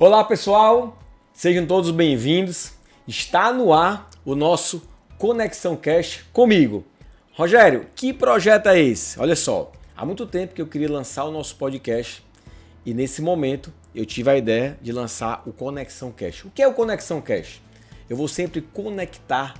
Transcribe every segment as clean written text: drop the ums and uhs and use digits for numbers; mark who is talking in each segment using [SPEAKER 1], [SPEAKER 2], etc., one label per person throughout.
[SPEAKER 1] Olá pessoal, sejam todos bem-vindos. Está no ar o nosso Conexão Cast comigo. Rogério, que projeto é esse? Olha só, há muito tempo que eu queria lançar o nosso podcast e nesse momento eu tive a ideia de lançar o Conexão Cast. O que é o Conexão Cast? Eu vou sempre conectar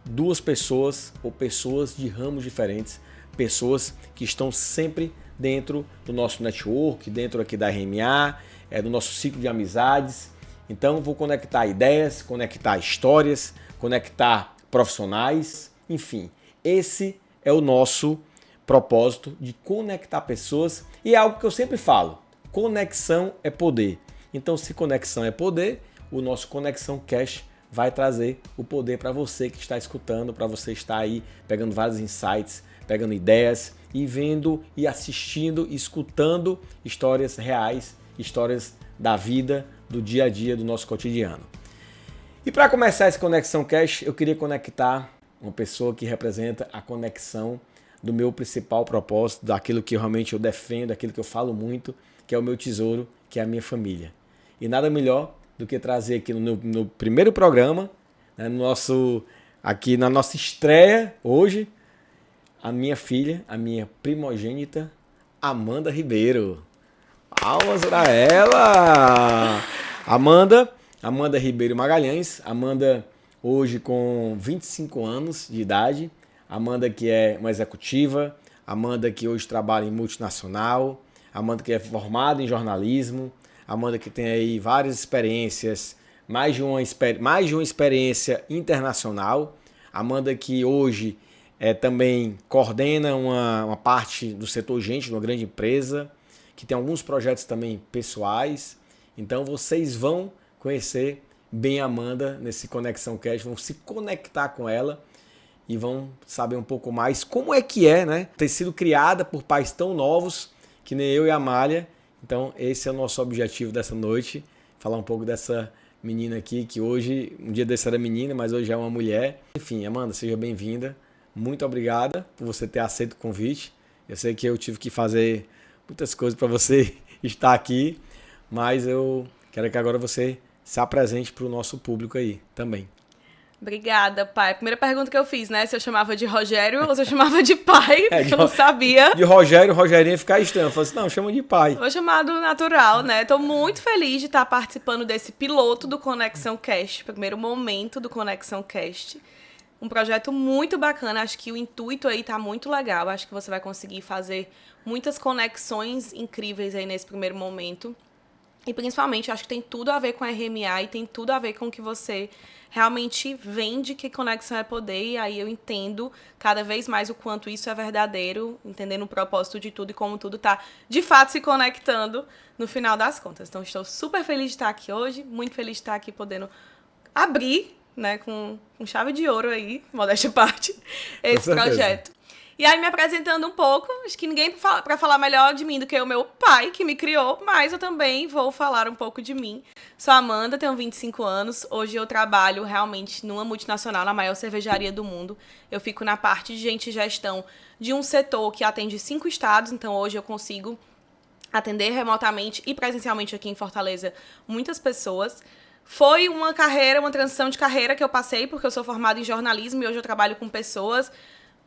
[SPEAKER 1] duas pessoas ou pessoas de ramos diferentes, pessoas que estão sempre dentro do nosso network, dentro aqui da RMA, do nosso ciclo de amizades. Então vou conectar ideias, conectar histórias, conectar profissionais, enfim. Esse é o nosso propósito de conectar pessoas e é algo que eu sempre falo, conexão é poder. Então se conexão é poder, o nosso Conexão Cast vai trazer o poder para você que está escutando, para você estar aí pegando vários insights, pegando ideias e vendo e assistindo, escutando histórias reais, histórias da vida, do dia a dia, do nosso cotidiano. E para começar esse Conexão Cast, eu queria conectar uma pessoa que representa a conexão do meu principal propósito, daquilo que realmente eu defendo, daquilo que eu falo muito, que é o meu tesouro, que é a minha família. E nada melhor do que trazer aqui no primeiro programa, né, aqui na nossa estreia hoje, a minha filha, a minha primogênita, Amanda Ribeiro. Palmas para ela! Amanda Ribeiro Magalhães. Amanda hoje com 25 anos de idade. Amanda que é uma executiva. Amanda que hoje trabalha em multinacional. Amanda que é formada em jornalismo. Amanda que tem aí várias experiências, mais de uma experiência internacional. Amanda que hoje também coordena uma parte do setor gente de uma grande empresa, que tem alguns projetos também pessoais. Então vocês vão conhecer bem a Amanda nesse Conexão Cast, vão se conectar com ela e vão saber um pouco mais como é que é, né? Ter sido criada por pais tão novos que nem eu e a Amália. Então esse é o nosso objetivo dessa noite, falar um pouco dessa menina aqui, que hoje, um dia desse era menina, mas hoje é uma mulher. Enfim, Amanda, seja bem-vinda. Muito obrigada por você ter aceito o convite. Eu sei que eu tive que fazer muitas coisas para você estar aqui, mas eu quero que agora você se apresente para o nosso público aí também.
[SPEAKER 2] Obrigada, pai. Primeira pergunta que eu fiz, né? Se eu chamava de Rogério ou se eu chamava de pai, porque eu não sabia.
[SPEAKER 1] De Rogério, Rogerinho ia ficar estranho. Eu falei assim, não, chama de pai.
[SPEAKER 2] Vou chamar do natural, né? Tô muito feliz de estar participando desse piloto do Conexão Cast, primeiro momento do Conexão Cast. Um projeto muito bacana, acho que o intuito aí tá muito legal, acho que você vai conseguir fazer muitas conexões incríveis aí nesse primeiro momento. E principalmente, acho que tem tudo a ver com a RMA e tem tudo a ver com o que você realmente vende, que conexão é poder, e aí eu entendo cada vez mais o quanto isso é verdadeiro, entendendo o propósito de tudo e como tudo tá, de fato, se conectando no final das contas. Então, estou super feliz de estar aqui hoje, muito feliz de estar aqui podendo abrir, né, com chave de ouro aí, modéstia à parte, esse projeto. E aí, me apresentando um pouco, acho que ninguém para falar melhor de mim do que o meu pai, que me criou, mas eu também vou falar um pouco de mim. Sou Amanda, tenho 25 anos, hoje eu trabalho realmente numa multinacional, na maior cervejaria do mundo. Eu fico na parte de gente e gestão de um setor que atende 5 estados, então hoje eu consigo atender remotamente e presencialmente aqui em Fortaleza muitas pessoas. Foi uma transição de carreira que eu passei, porque eu sou formada em jornalismo e hoje eu trabalho com pessoas.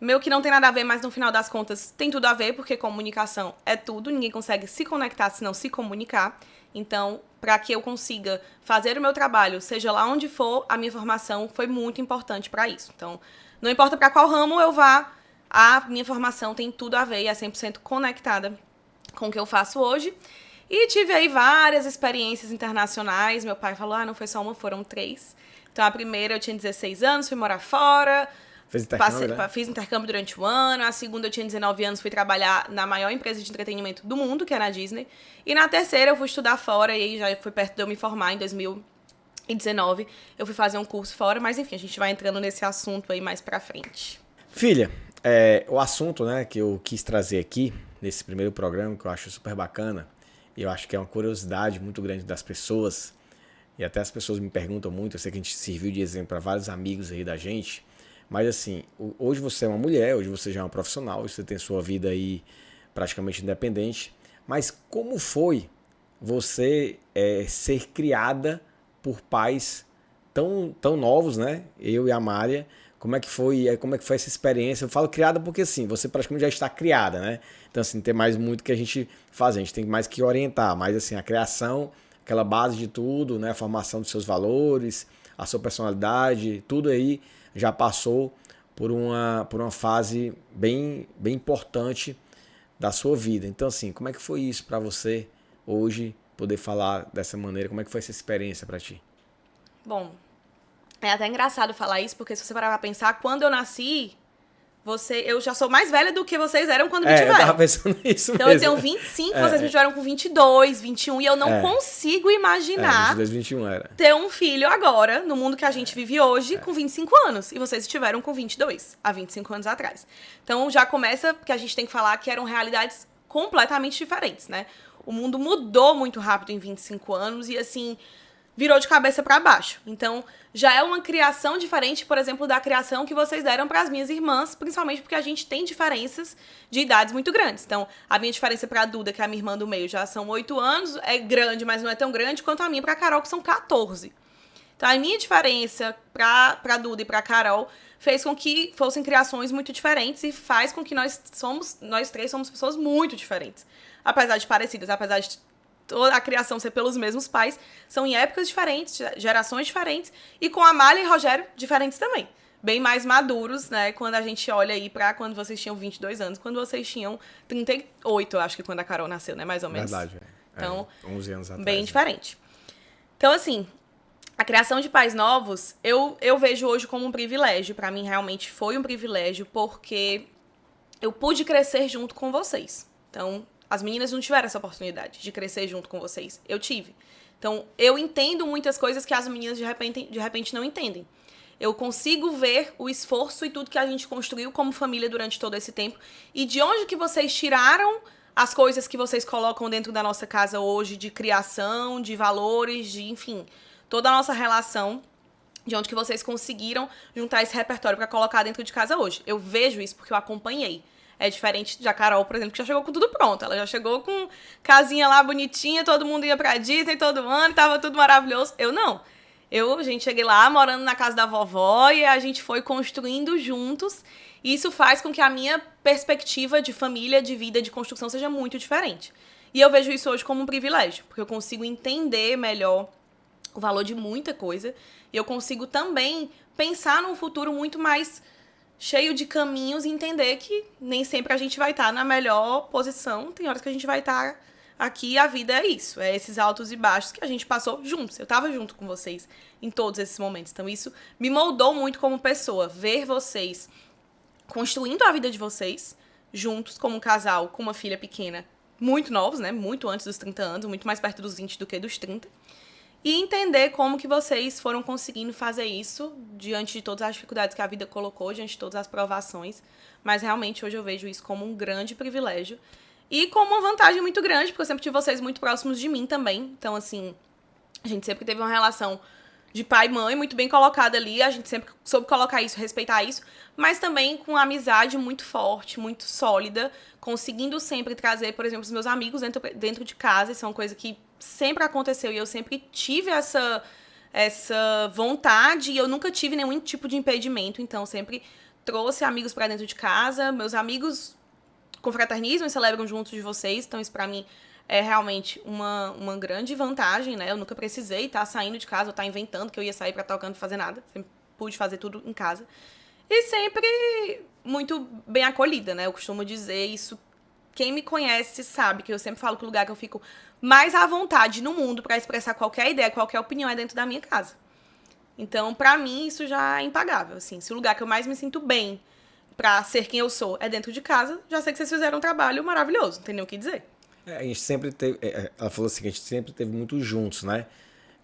[SPEAKER 2] Meu que não tem nada a ver, mas no final das contas tem tudo a ver, porque comunicação é tudo, ninguém consegue se conectar se não se comunicar. Então, para que eu consiga fazer o meu trabalho, seja lá onde for, a minha formação foi muito importante para isso. Então, não importa para qual ramo eu vá, a minha formação tem tudo a ver e é 100% conectada com o que eu faço hoje. E tive aí várias experiências internacionais. Meu pai falou, não foi só uma, foram 3. Então, a primeira eu tinha 16 anos, fui morar fora. Fiz intercâmbio durante o ano. A segunda eu tinha 19 anos, fui trabalhar na maior empresa de entretenimento do mundo, que era a Disney. E na terceira eu fui estudar fora, e aí já foi perto de eu me formar em 2019. Eu fui fazer um curso fora, mas enfim, a gente vai entrando nesse assunto aí mais pra frente.
[SPEAKER 1] Filha, o assunto, né, que eu quis trazer aqui, nesse primeiro programa, que eu acho super bacana, e eu acho que é uma curiosidade muito grande das pessoas, e até as pessoas me perguntam muito, eu sei que a gente serviu de exemplo para vários amigos aí da gente, mas assim, hoje você é uma mulher, hoje você já é uma profissional, você tem sua vida aí praticamente independente, mas como foi você ser criada por pais tão novos, né? Eu e a Amália. Como é que foi essa experiência? Eu falo criada porque, assim, você praticamente já está criada, né? Então, assim, tem mais muito que a gente fazer. A gente tem mais que orientar. Mas, assim, a criação, aquela base de tudo, né? A formação dos seus valores, a sua personalidade, tudo aí já passou por uma fase bem importante da sua vida. Então, assim, como é que foi isso para você hoje, poder falar dessa maneira? Como é que foi essa experiência para ti?
[SPEAKER 2] Bom, é até engraçado falar isso, porque se você parar pra pensar, quando eu nasci, eu já sou mais velha do que vocês eram quando me tiveram.
[SPEAKER 1] Eu tava pensando nisso
[SPEAKER 2] então
[SPEAKER 1] mesmo.
[SPEAKER 2] Eu tenho 25, vocês me tiveram com 22, 21, e eu não consigo imaginar
[SPEAKER 1] 22, 21 era.
[SPEAKER 2] ter um filho agora, no mundo que a gente vive hoje, com 25 anos. E vocês estiveram com 22, há 25 anos atrás. Então já começa que a gente tem que falar que eram realidades completamente diferentes, né? O mundo mudou muito rápido em 25 anos e, assim, virou de cabeça para baixo. Então, já é uma criação diferente, por exemplo, da criação que vocês deram para as minhas irmãs, principalmente porque a gente tem diferenças de idades muito grandes. Então, a minha diferença para a Duda, que é a minha irmã do meio, já são 8 anos, é grande, mas não é tão grande quanto a minha para a Carol, que são 14. Então, a minha diferença para a Duda e para a Carol fez com que fossem criações muito diferentes e faz com que nós três somos pessoas muito diferentes. Apesar de parecidas, apesar de toda a criação ser pelos mesmos pais, são em épocas diferentes, gerações diferentes, e com a Amália e Rogério diferentes também. Bem mais maduros, né, quando a gente olha aí pra quando vocês tinham 22 anos, quando vocês tinham 38, eu acho que quando a Carol nasceu, né, mais ou menos.
[SPEAKER 1] Verdade,
[SPEAKER 2] Então,
[SPEAKER 1] 11 anos atrás.
[SPEAKER 2] Bem diferente. Então, assim, a criação de pais novos, eu vejo hoje como um privilégio. Pra mim, realmente foi um privilégio, porque eu pude crescer junto com vocês. Então, as meninas não tiveram essa oportunidade de crescer junto com vocês. Eu tive. Então, eu entendo muitas coisas que as meninas de repente não entendem. Eu consigo ver o esforço e tudo que a gente construiu como família durante todo esse tempo. E de onde que vocês tiraram as coisas que vocês colocam dentro da nossa casa hoje, de criação, de valores, de, enfim, toda a nossa relação, de onde que vocês conseguiram juntar esse repertório para colocar dentro de casa hoje. Eu vejo isso porque eu acompanhei. É diferente da Carol, por exemplo, que já chegou com tudo pronto. Ela já chegou com casinha lá bonitinha, todo mundo ia pra Disney todo ano, tava tudo maravilhoso. Eu não. A gente cheguei lá morando na casa da vovó e a gente foi construindo juntos. E isso faz com que a minha perspectiva de família, de vida, de construção seja muito diferente. E eu vejo isso hoje como um privilégio, porque eu consigo entender melhor o valor de muita coisa. E eu consigo também pensar num futuro muito mais cheio de caminhos e entender que nem sempre a gente vai estar na melhor posição. Tem horas que a gente vai estar aqui, a vida é isso. É esses altos e baixos que a gente passou juntos. Eu tava junto com vocês em todos esses momentos. Então isso me moldou muito como pessoa. Ver vocês construindo a vida de vocês juntos como um casal com uma filha pequena, muito novos, né? Muito antes dos 30 anos, muito mais perto dos 20 do que dos 30. E entender como que vocês foram conseguindo fazer isso diante de todas as dificuldades que a vida colocou, diante de todas as provações. Mas realmente hoje eu vejo isso como um grande privilégio. E como uma vantagem muito grande, porque eu sempre tive vocês muito próximos de mim também. Então, assim, a gente sempre teve uma relação de pai e mãe muito bem colocada ali. A gente sempre soube colocar isso, respeitar isso. Mas também com uma amizade muito forte, muito sólida. Conseguindo sempre trazer, por exemplo, os meus amigos dentro de casa. Isso é uma coisa que sempre aconteceu e eu sempre tive essa vontade e eu nunca tive nenhum tipo de impedimento. Então, sempre trouxe amigos pra dentro de casa. Meus amigos confraternizam e celebram juntos de vocês. Então, isso pra mim é realmente uma grande vantagem, né? Eu nunca precisei estar saindo de casa ou estar inventando que eu ia sair pra estar tocando, fazer nada. Sempre pude fazer tudo em casa. E sempre muito bem acolhida, né? Eu costumo dizer isso. Quem me conhece sabe que eu sempre falo que o lugar que eu fico mais à vontade no mundo pra expressar qualquer ideia, qualquer opinião é dentro da minha casa. Então, pra mim, isso já é impagável, assim. Se o lugar que eu mais me sinto bem pra ser quem eu sou é dentro de casa, já sei que vocês fizeram um trabalho maravilhoso, não tem nem o que dizer.
[SPEAKER 1] A gente sempre teve, ela falou assim, que a gente sempre teve muito juntos, né?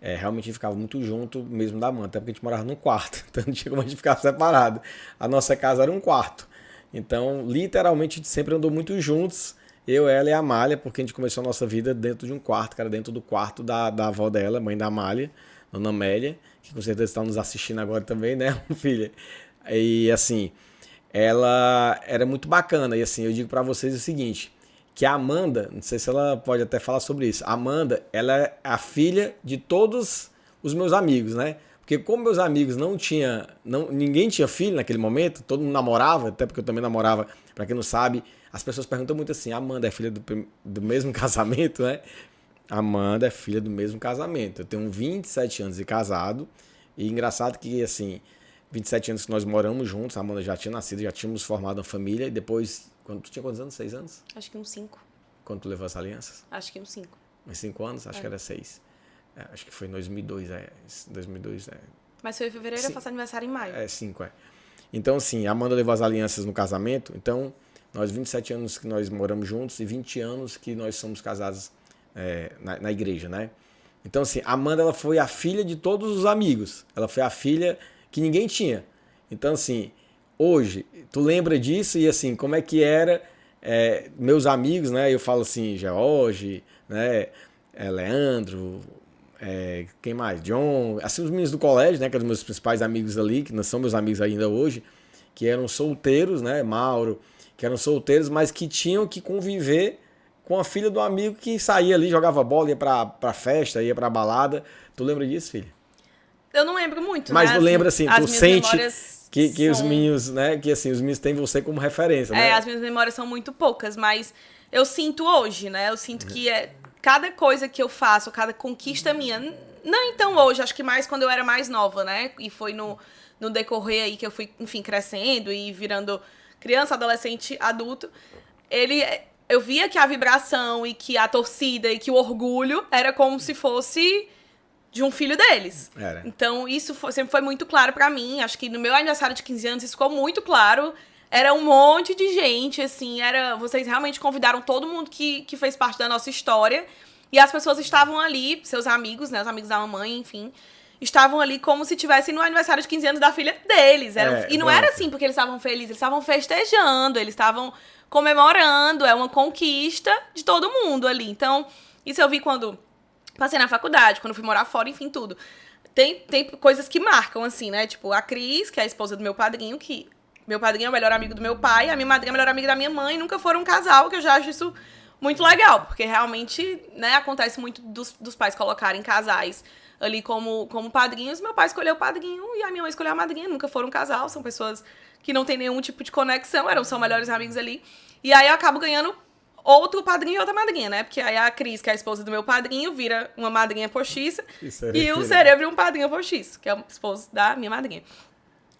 [SPEAKER 1] Realmente a gente ficava muito junto mesmo da mãe, até porque a gente morava num quarto, então não tinha como a gente ficar separado. A nossa casa era um quarto. Então, literalmente, a gente sempre andou muito juntos, eu, ela e a Amália, porque a gente começou a nossa vida dentro de um quarto, cara, dentro do quarto da avó dela, mãe da Amália, Dona Amélia, que com certeza está nos assistindo agora também, né, filha? E, assim, ela era muito bacana, e assim, eu digo pra vocês o seguinte, que a Amanda, não sei se ela pode até falar sobre isso, a Amanda, ela é a filha de todos os meus amigos, né? Porque como meus amigos ninguém tinha filho naquele momento, todo mundo namorava, até porque eu também namorava, pra quem não sabe, as pessoas perguntam muito assim, a Amanda é filha do mesmo casamento, né? A Amanda é filha do mesmo casamento. Eu tenho 27 anos de casado, e engraçado que, assim, 27 anos que nós moramos juntos, a Amanda já tinha nascido, já tínhamos formado uma família, e depois, quando tu tinha quantos anos? 6 anos?
[SPEAKER 2] Acho que uns 5.
[SPEAKER 1] Quando tu levou as alianças?
[SPEAKER 2] Acho que uns 5.
[SPEAKER 1] Uns 5 anos? Acho que era 6. Acho que foi em 2002, 2002,
[SPEAKER 2] Mas foi em fevereiro, eu faço aniversário em maio.
[SPEAKER 1] 5, Então, assim, a Amanda levou as alianças no casamento, então, nós 27 anos que nós moramos juntos e 20 anos que nós somos casados na igreja, né? Então, assim, a Amanda, ela foi a filha de todos os amigos. Ela foi a filha que ninguém tinha. Então, assim, hoje, tu lembra disso e, assim, como é que era meus amigos, né? Eu falo assim, George, né? Leandro, quem mais? John, assim, os meninos do colégio, né? Que eram os meus principais amigos ali, que não são meus amigos ainda hoje, que eram solteiros, né? Mauro, que eram solteiros, mas que tinham que conviver com a filha do amigo que saía ali, jogava bola, ia pra festa, ia pra balada. Tu lembra disso, filha?
[SPEAKER 2] Eu não lembro muito,
[SPEAKER 1] mas
[SPEAKER 2] né?
[SPEAKER 1] tu lembra, assim, tu sente que
[SPEAKER 2] são...
[SPEAKER 1] os meninos, né? Que, assim, os meninos têm você como referência, né?
[SPEAKER 2] As minhas memórias são muito poucas, mas eu sinto hoje, né? Eu sinto que cada coisa que eu faço, cada conquista minha... Não então hoje, acho que mais quando eu era mais nova, né? E foi no decorrer aí que eu fui, enfim, crescendo e virando criança, adolescente, adulto. Eu via que a vibração e que a torcida e que o orgulho era como se fosse de um filho deles.
[SPEAKER 1] Era.
[SPEAKER 2] Então, isso sempre foi muito claro pra mim. Acho que no meu aniversário de 15 anos isso ficou muito claro. Era um monte de gente, assim, vocês realmente convidaram todo mundo que fez parte da nossa história. E as pessoas estavam ali, seus amigos, né, os amigos da mamãe, enfim, estavam ali como se estivessem no aniversário de 15 anos da filha deles. E não era assim porque eles estavam felizes, eles estavam festejando, eles estavam comemorando, é uma conquista de todo mundo ali. Então, isso eu vi quando passei na faculdade, quando fui morar fora, enfim, tudo. Tem coisas que marcam, assim, né? Tipo, a Cris, que é a esposa do meu padrinho, que meu padrinho é o melhor amigo do meu pai, a minha madrinha é a melhor amiga da minha mãe, nunca foram um casal, que eu já acho isso muito legal, porque realmente, né, acontece muito dos pais colocarem casais ali como padrinhos. Meu pai escolheu o padrinho e a minha mãe escolheu a madrinha, nunca foram um casal, são pessoas que não tem nenhum tipo de conexão, são melhores amigos ali. E aí eu acabo ganhando outro padrinho e outra madrinha, né? Porque aí a Cris, que é a esposa do meu padrinho, vira uma madrinha postiça. E o Serê vira um padrinho postiço, que é o esposo da minha madrinha.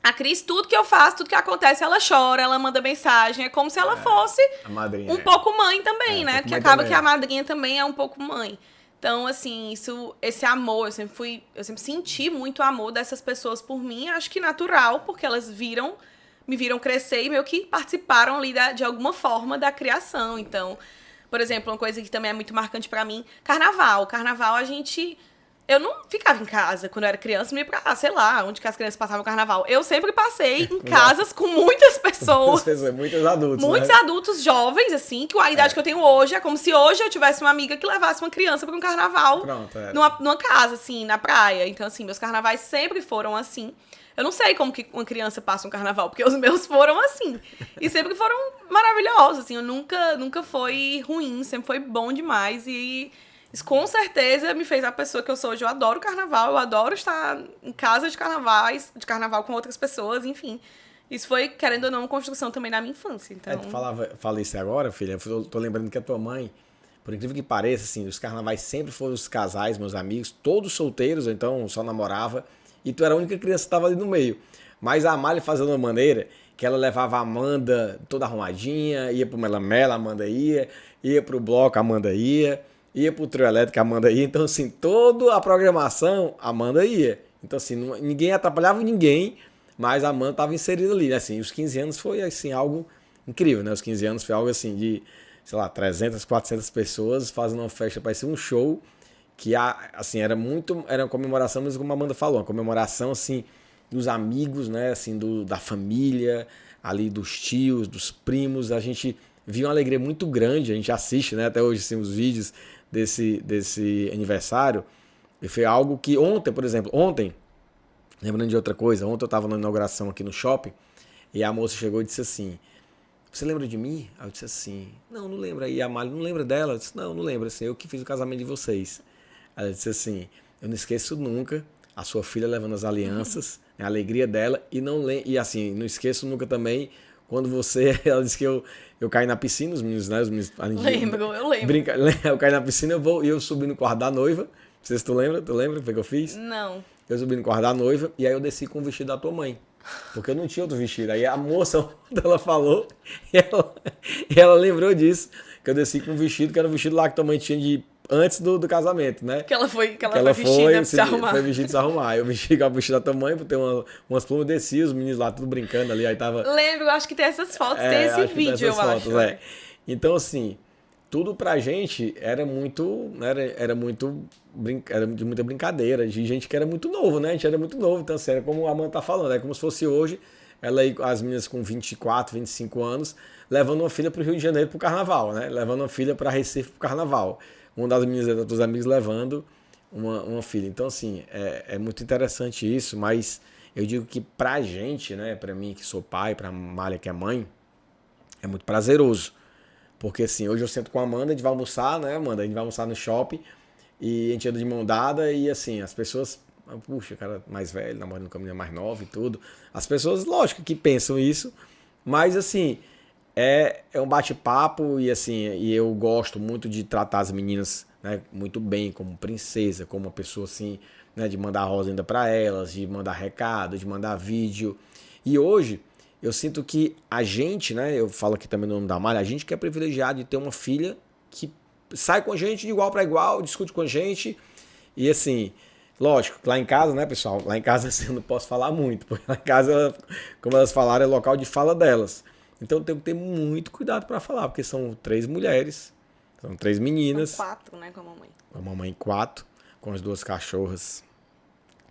[SPEAKER 2] A Cris, tudo que eu faço, tudo que acontece, ela chora, ela manda mensagem. É como se ela fosse
[SPEAKER 1] madrinha,
[SPEAKER 2] um pouco mãe também, né? Porque acaba
[SPEAKER 1] também.
[SPEAKER 2] que a madrinha também é um pouco mãe. Então, assim, esse amor, eu sempre senti muito amor dessas pessoas por mim. Acho que natural, porque elas me viram crescer e meio que participaram ali de alguma forma da criação. Então, por exemplo, uma coisa que também é muito marcante pra mim, carnaval. Carnaval, eu não ficava em casa quando eu era criança, não ia pra, sei lá, onde que as crianças passavam o carnaval. Eu sempre passei em casas com muitas pessoas.
[SPEAKER 1] Muitos adultos,
[SPEAKER 2] muitos adultos jovens, assim, que a idade que eu tenho hoje é como se hoje eu tivesse uma amiga que levasse uma criança pra um carnaval.
[SPEAKER 1] Pronto,
[SPEAKER 2] numa casa, assim, na praia. Então, assim, meus carnavais sempre foram assim. Eu não sei como que uma criança passa um carnaval, porque os meus foram assim. E sempre foram maravilhosos, assim. Eu nunca foi ruim, sempre foi bom demais. E isso com certeza me fez a pessoa que eu sou hoje. Eu adoro carnaval, eu adoro estar em casa de carnaval com outras pessoas, enfim. Isso foi, querendo ou não, uma construção também da minha infância. Então...
[SPEAKER 1] tu fala isso agora, filha. Eu tô lembrando que a tua mãe, por incrível que pareça, assim, os carnavais sempre foram os casais, meus amigos, todos solteiros, ou então só namorava. E tu era a única criança que estava ali no meio. Mas a Amália fazia de uma maneira que ela levava a Amanda toda arrumadinha, ia pro Melamela, a Amanda ia pro bloco, a Amanda ia pro trio elétrico, a Amanda ia. Então, assim, toda a programação, a Amanda ia. Então, assim, ninguém atrapalhava ninguém, mas a Amanda estava inserida ali, né? Assim, os 15 anos foi, assim, algo incrível, né? Os 15 anos foi algo, assim, de, sei lá, 300, 400 pessoas fazendo uma festa, parecia um show, que, assim, era uma comemoração, mas como a Amanda falou, uma comemoração, assim, dos amigos, né? Assim, da família, ali dos tios, dos primos. A gente viu uma alegria muito grande, a gente assiste, né? Até hoje, assim, os vídeos desse aniversário. E foi algo que ontem, por exemplo, lembrando de outra coisa, ontem eu estava na inauguração aqui no shopping, e a moça chegou e disse assim, você lembra de mim? Aí eu disse assim, não lembro. Aí a Mali, não lembra dela? Eu disse, não lembro, assim, eu que fiz o casamento de vocês. Aí ela disse assim, eu não esqueço nunca a sua filha levando as alianças, a alegria dela, e assim, não esqueço nunca também quando você, ela disse que eu caí na piscina, os meninos, né?
[SPEAKER 2] Eu lembro.
[SPEAKER 1] Eu caí na piscina e eu subi no quarto da noiva. Não sei se tu lembra o que eu fiz?
[SPEAKER 2] Não.
[SPEAKER 1] Eu subi no quarto da noiva e aí eu desci com o vestido da tua mãe. Porque eu não tinha outro vestido. Aí a moça, ela falou, e ela lembrou disso, que eu desci com um vestido, que era o vestido lá que tua mãe tinha antes do casamento, né?
[SPEAKER 2] Que ela foi vestida pra se arrumar.
[SPEAKER 1] Foi vestida pra se arrumar. Eu vesti o vestido da tua mãe, botei umas plumas, desci, os meninos lá tudo brincando ali, aí tava...
[SPEAKER 2] Lembro, acho que tem essas fotos, tem esse vídeo, eu acho.
[SPEAKER 1] Então, assim, tudo pra gente era de muita brincadeira, de gente que era muito novo, né? A gente era muito novo, então assim, era como a Amanda tá falando, é como se fosse hoje, ela aí, as meninas com 24, 25 anos, levando uma filha pro Rio de Janeiro pro carnaval, né? Levando uma filha pra Recife pro carnaval. Uma das meninas dos amigos levando uma filha. Então, assim, é muito interessante isso, mas eu digo que pra gente, né? Pra mim que sou pai, pra Malha que é mãe, é muito prazeroso. Porque assim, hoje eu sento com a Amanda, a gente vai almoçar, né, Amanda? A gente vai almoçar no shopping e a gente anda de mão dada e assim, as pessoas, puxa, cara mais velho, namorando com a menina mais nova e tudo. As pessoas, lógico, que pensam isso, mas assim, é um bate-papo e assim, e eu gosto muito de tratar as meninas, né, muito bem, como princesa, como uma pessoa assim, né, de mandar rosa ainda pra elas, de mandar recado, de mandar vídeo. E hoje eu sinto que a gente, né, eu falo aqui também no nome da Malha, a gente que é privilegiado de ter uma filha que sai com a gente de igual para igual, discute com a gente. E assim, lógico, lá em casa, né, pessoal? Lá em casa assim, eu não posso falar muito, porque lá em casa, como elas falaram, é local de fala delas. Então eu tenho que ter muito cuidado para falar, porque são 3 mulheres, são 3 meninas.
[SPEAKER 2] São 4, né, com a mamãe.
[SPEAKER 1] Com a mamãe 4, com as 2 cachorras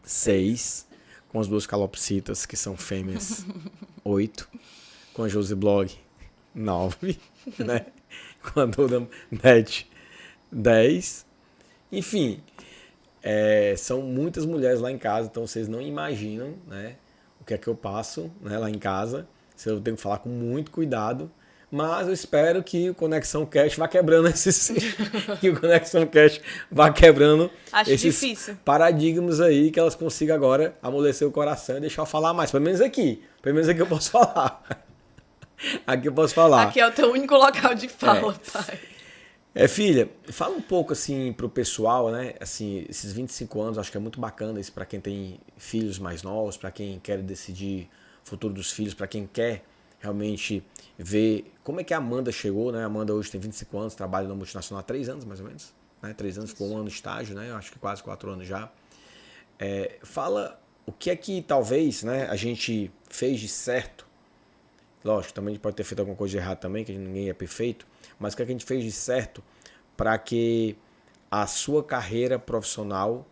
[SPEAKER 1] 6. Com as 2 calopsitas, que são fêmeas, 8. Com a Josi Blog, 9. Né? Com a Duda Net, 10. Enfim, são muitas mulheres lá em casa, então vocês não imaginam, né, o que é que eu passo, né, lá em casa. Eu tenho que falar com muito cuidado. Mas eu espero que o Conexão Cash vá quebrando esses paradigmas aí, que elas consigam agora amolecer o coração e deixar eu falar mais. Pelo menos aqui eu posso falar. Aqui eu posso falar.
[SPEAKER 2] Aqui é o teu único local de fala, pai.
[SPEAKER 1] Filha, fala um pouco assim pro pessoal, né? Assim, esses 25 anos, acho que é muito bacana isso para quem tem filhos mais novos, para quem quer decidir o futuro dos filhos, para quem quer realmente ver como é que a Amanda chegou, né? A Amanda hoje tem 25 anos, trabalha na multinacional há 3 anos, mais ou menos. Né? 3 anos, ficou 1 ano de estágio, né? Eu acho que quase 4 anos já. Fala o que é que talvez, né, a gente fez de certo. Lógico, também a gente pode ter feito alguma coisa de errado também, que ninguém é perfeito. Mas o que é que a gente fez de certo para que a sua carreira profissional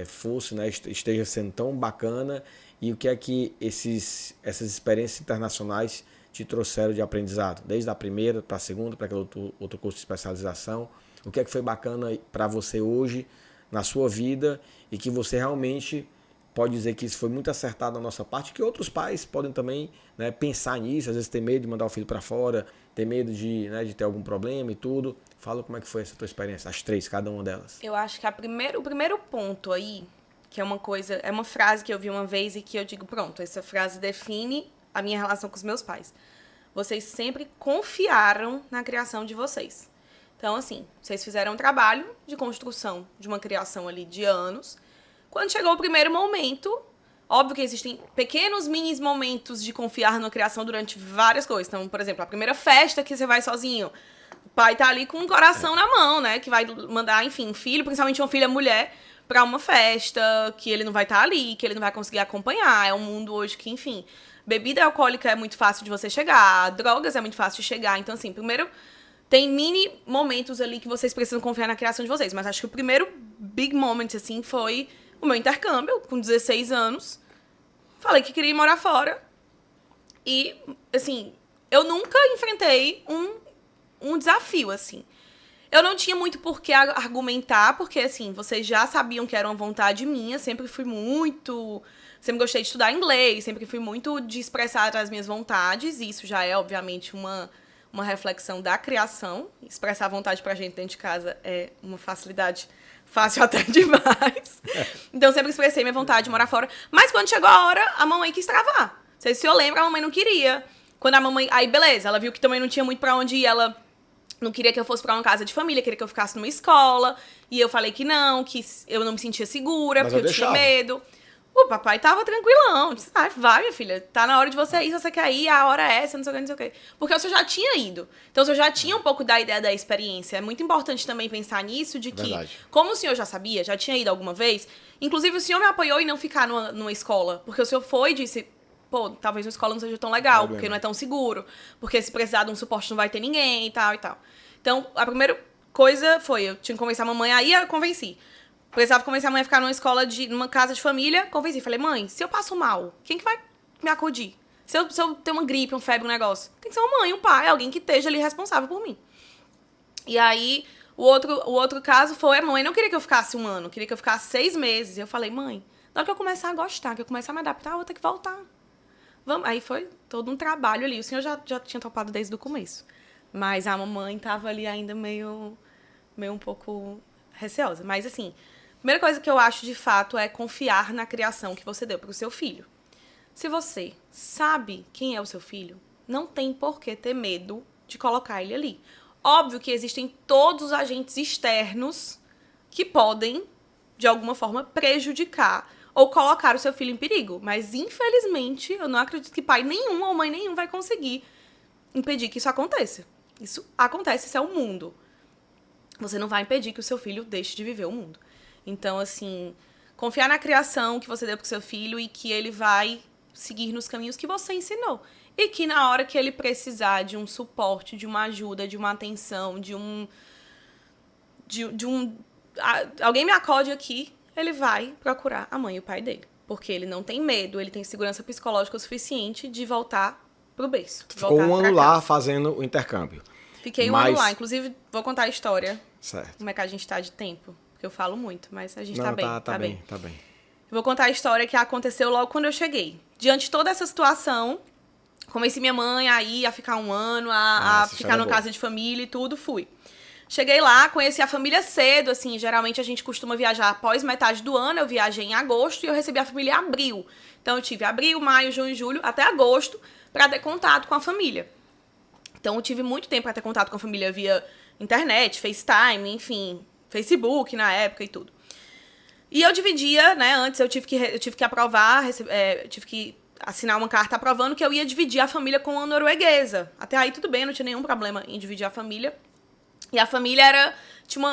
[SPEAKER 1] fosse, né, esteja sendo tão bacana, e o que é que essas experiências internacionais te trouxeram de aprendizado? Desde a primeira para a segunda, para aquele outro curso de especialização. O que é que foi bacana para você hoje, na sua vida, e que você realmente pode dizer que isso foi muito acertado da nossa parte, que outros pais podem também, né, pensar nisso, às vezes ter medo de mandar o filho para fora, ter medo de ter algum problema e tudo. Fala como é que foi essa tua experiência, as 3, cada uma delas.
[SPEAKER 2] Eu acho que o primeiro ponto aí, que é uma frase que eu vi uma vez e que eu digo, pronto, essa frase define a minha relação com os meus pais. Vocês sempre confiaram na criação de vocês. Então, assim, vocês fizeram um trabalho de construção de uma criação ali de anos. Quando chegou o primeiro momento, óbvio que existem pequenos mini momentos de confiar na criação durante várias coisas. Então, por exemplo, a primeira festa que você vai sozinho, o pai tá ali com o coração na mão, né? Que vai mandar, enfim, um filho, principalmente uma filha mulher, pra uma festa, que ele não vai estar ali, que ele não vai conseguir acompanhar. É um mundo hoje que, enfim, bebida alcoólica é muito fácil de você chegar, drogas é muito fácil de chegar. Então, assim, primeiro, tem mini momentos ali que vocês precisam confiar na criação de vocês. Mas acho que o primeiro big moment, assim, foi o meu intercâmbio, com 16 anos. Falei que queria ir morar fora. E, assim, eu nunca enfrentei um desafio, assim. Eu não tinha muito por que argumentar, porque, assim, vocês já sabiam que era uma vontade minha. Sempre gostei de estudar inglês, sempre fui muito de expressar as minhas vontades. E isso já é, obviamente, uma reflexão da criação. Expressar a vontade pra gente dentro de casa é uma facilidade fácil até demais. Então, sempre expressei minha vontade de morar fora. Mas quando chegou a hora, a mamãe quis travar. Não sei se eu lembro, a mamãe não queria. Quando a mamãe... Aí, beleza, ela viu que também não tinha muito pra onde ir, ela... Não queria que eu fosse pra uma casa de família, queria que eu ficasse numa escola. E eu falei que não, que eu não me sentia segura, porque eu tinha medo. O papai tava tranquilão. Disse, vai, minha filha, tá na hora de você ir, se você quer ir, a hora é essa, não sei o que, não sei o que. Porque eu já tinha ido. Então, eu já tinha um pouco da ideia da experiência. É muito importante também pensar nisso, de que, como o senhor já sabia, já tinha ido alguma vez, inclusive o senhor me apoiou em não ficar numa escola. Porque o senhor foi e disse... Pô, talvez uma escola não seja tão legal, porque não é tão seguro, porque se precisar de um suporte não vai ter ninguém e tal e tal. Então, a primeira coisa foi, eu tinha que convencer a mamãe, aí eu convenci. Precisava convencer a mãe a ficar numa casa de família, convenci. Falei, mãe, se eu passo mal, quem que vai me acudir? Se eu ter uma gripe, uma febre, um negócio, tem que ser uma mãe, um pai, alguém que esteja ali responsável por mim. E aí, o outro caso foi, a mãe não queria que eu ficasse 1 ano, queria que eu ficasse 6 meses. E eu falei, mãe, na hora que eu começar a gostar, que eu começar a me adaptar, eu vou ter que voltar. Vamos. Aí foi todo um trabalho ali. O senhor já tinha topado desde o começo. Mas a mamãe tava ali ainda meio um pouco receosa. Mas, assim, a primeira coisa que eu acho, de fato, é confiar na criação que você deu pro seu filho. Se você sabe quem é o seu filho, não tem por que ter medo de colocar ele ali. Óbvio que existem todos os agentes externos que podem, de alguma forma, prejudicar ou colocar o seu filho em perigo. Mas, infelizmente, eu não acredito que pai nenhum ou mãe nenhum vai conseguir impedir que isso aconteça. Isso acontece, isso é o mundo. Você não vai impedir que o seu filho deixe de viver o mundo. Então, assim, confiar na criação que você deu pro seu filho e que ele vai seguir nos caminhos que você ensinou. E que na hora que ele precisar de um suporte, de uma ajuda, de uma atenção, alguém me acode aqui, ele vai procurar a mãe e o pai dele. Porque ele não tem medo, ele tem segurança psicológica o suficiente de voltar pro berço.
[SPEAKER 1] Ficou 1 ano lá fazendo o intercâmbio.
[SPEAKER 2] Fiquei 1 ano lá. Inclusive, vou contar a história.
[SPEAKER 1] Certo.
[SPEAKER 2] Como é que a gente tá de tempo. Porque eu falo muito, mas a gente tá bem.
[SPEAKER 1] Tá bem.
[SPEAKER 2] Vou contar a história que aconteceu logo quando eu cheguei. Diante de toda essa situação, convenci minha mãe a ir, a ficar 1 ano, a ficar numa casa de família e tudo, fui. Cheguei lá, conheci a família cedo, assim, geralmente a gente costuma viajar após metade do ano, eu viajei em agosto e eu recebi a família em abril. Então eu tive abril, maio, junho, julho, até agosto, para ter contato com a família. Então eu tive muito tempo para ter contato com a família via internet, FaceTime, enfim, Facebook na época e tudo. E eu dividia, né, antes eu tive que aprovar, tive que assinar uma carta aprovando que eu ia dividir a família com uma norueguesa. Até aí tudo bem, não tinha nenhum problema em dividir a família. E a família tinha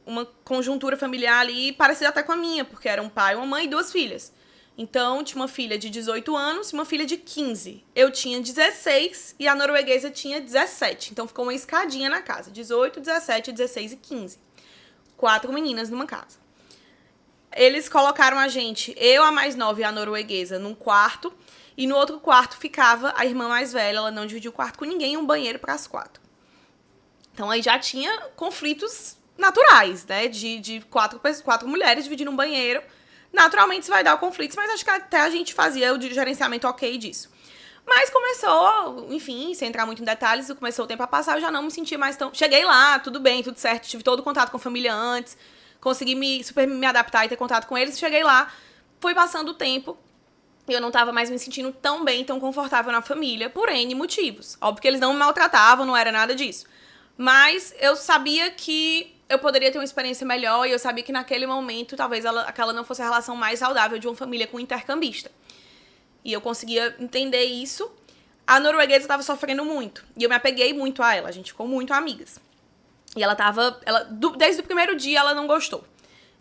[SPEAKER 2] uma conjuntura familiar ali parecida até com a minha, porque era um pai, uma mãe e 2 filhas. Então, tinha uma filha de 18 anos e uma filha de 15. Eu tinha 16 e a norueguesa tinha 17. Então, ficou uma escadinha na casa. 18, 17, 16 e 15. 4 meninas numa casa. Eles colocaram a gente, eu, a mais nova e a norueguesa, num quarto. E no outro quarto ficava a irmã mais velha. Ela não dividiu o quarto com ninguém e um banheiro para as 4. Então, aí já tinha conflitos naturais, né? De 4 mulheres dividindo um banheiro. Naturalmente, isso vai dar conflitos, mas acho que até a gente fazia o gerenciamento ok disso. Mas começou, enfim, sem entrar muito em detalhes, começou o tempo a passar, eu já não me sentia mais tão... Cheguei lá, tudo bem, tudo certo, tive todo o contato com a família antes, consegui super me adaptar e ter contato com eles. Cheguei lá, foi passando o tempo, e eu não tava mais me sentindo tão bem, tão confortável na família, por N motivos. Óbvio que eles não me maltratavam, não era nada disso. Mas eu sabia que eu poderia ter uma experiência melhor e eu sabia que naquele momento talvez aquela não fosse a relação mais saudável de uma família com um intercambista. E eu conseguia entender isso. A norueguesa estava sofrendo muito e eu me apeguei muito a ela, a gente ficou muito amigas. E desde o primeiro dia ela não gostou.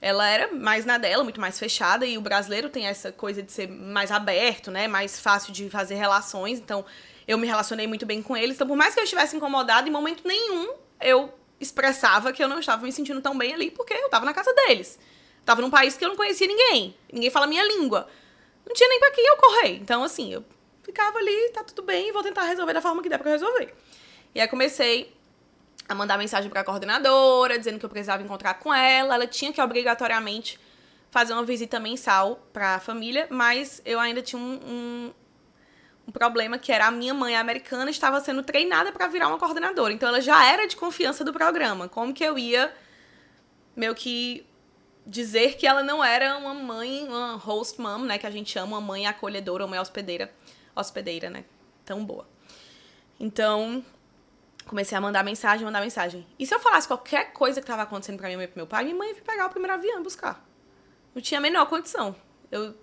[SPEAKER 2] Ela era mais na dela, muito mais fechada, e o brasileiro tem essa coisa de ser mais aberto, né, mais fácil de fazer relações, então eu me relacionei muito bem com eles. Então, por mais que eu estivesse incomodada, em momento nenhum eu expressava que eu não estava me sentindo tão bem ali, porque eu estava na casa deles. Tava num país que eu não conhecia ninguém fala a minha língua. Não tinha nem pra quem eu correr. Então, assim, eu ficava ali, tá tudo bem, vou tentar resolver da forma que der pra resolver. E aí comecei a mandar mensagem pra coordenadora, dizendo que eu precisava encontrar com ela. Ela tinha que obrigatoriamente fazer uma visita mensal pra família, mas eu ainda tinha um problema, que era a minha mãe americana estava sendo treinada pra virar uma coordenadora. Então ela já era de confiança do programa. Como que eu ia meio que dizer que ela não era uma mãe, uma host mom, né, que a gente chama, uma mãe acolhedora, uma mãe hospedeira, né, tão boa. Então, comecei a mandar mensagem. E se eu falasse qualquer coisa que tava acontecendo pra minha mãe e pro meu pai, minha mãe ia vir pegar o primeiro avião e buscar. Não tinha a menor condição. Eu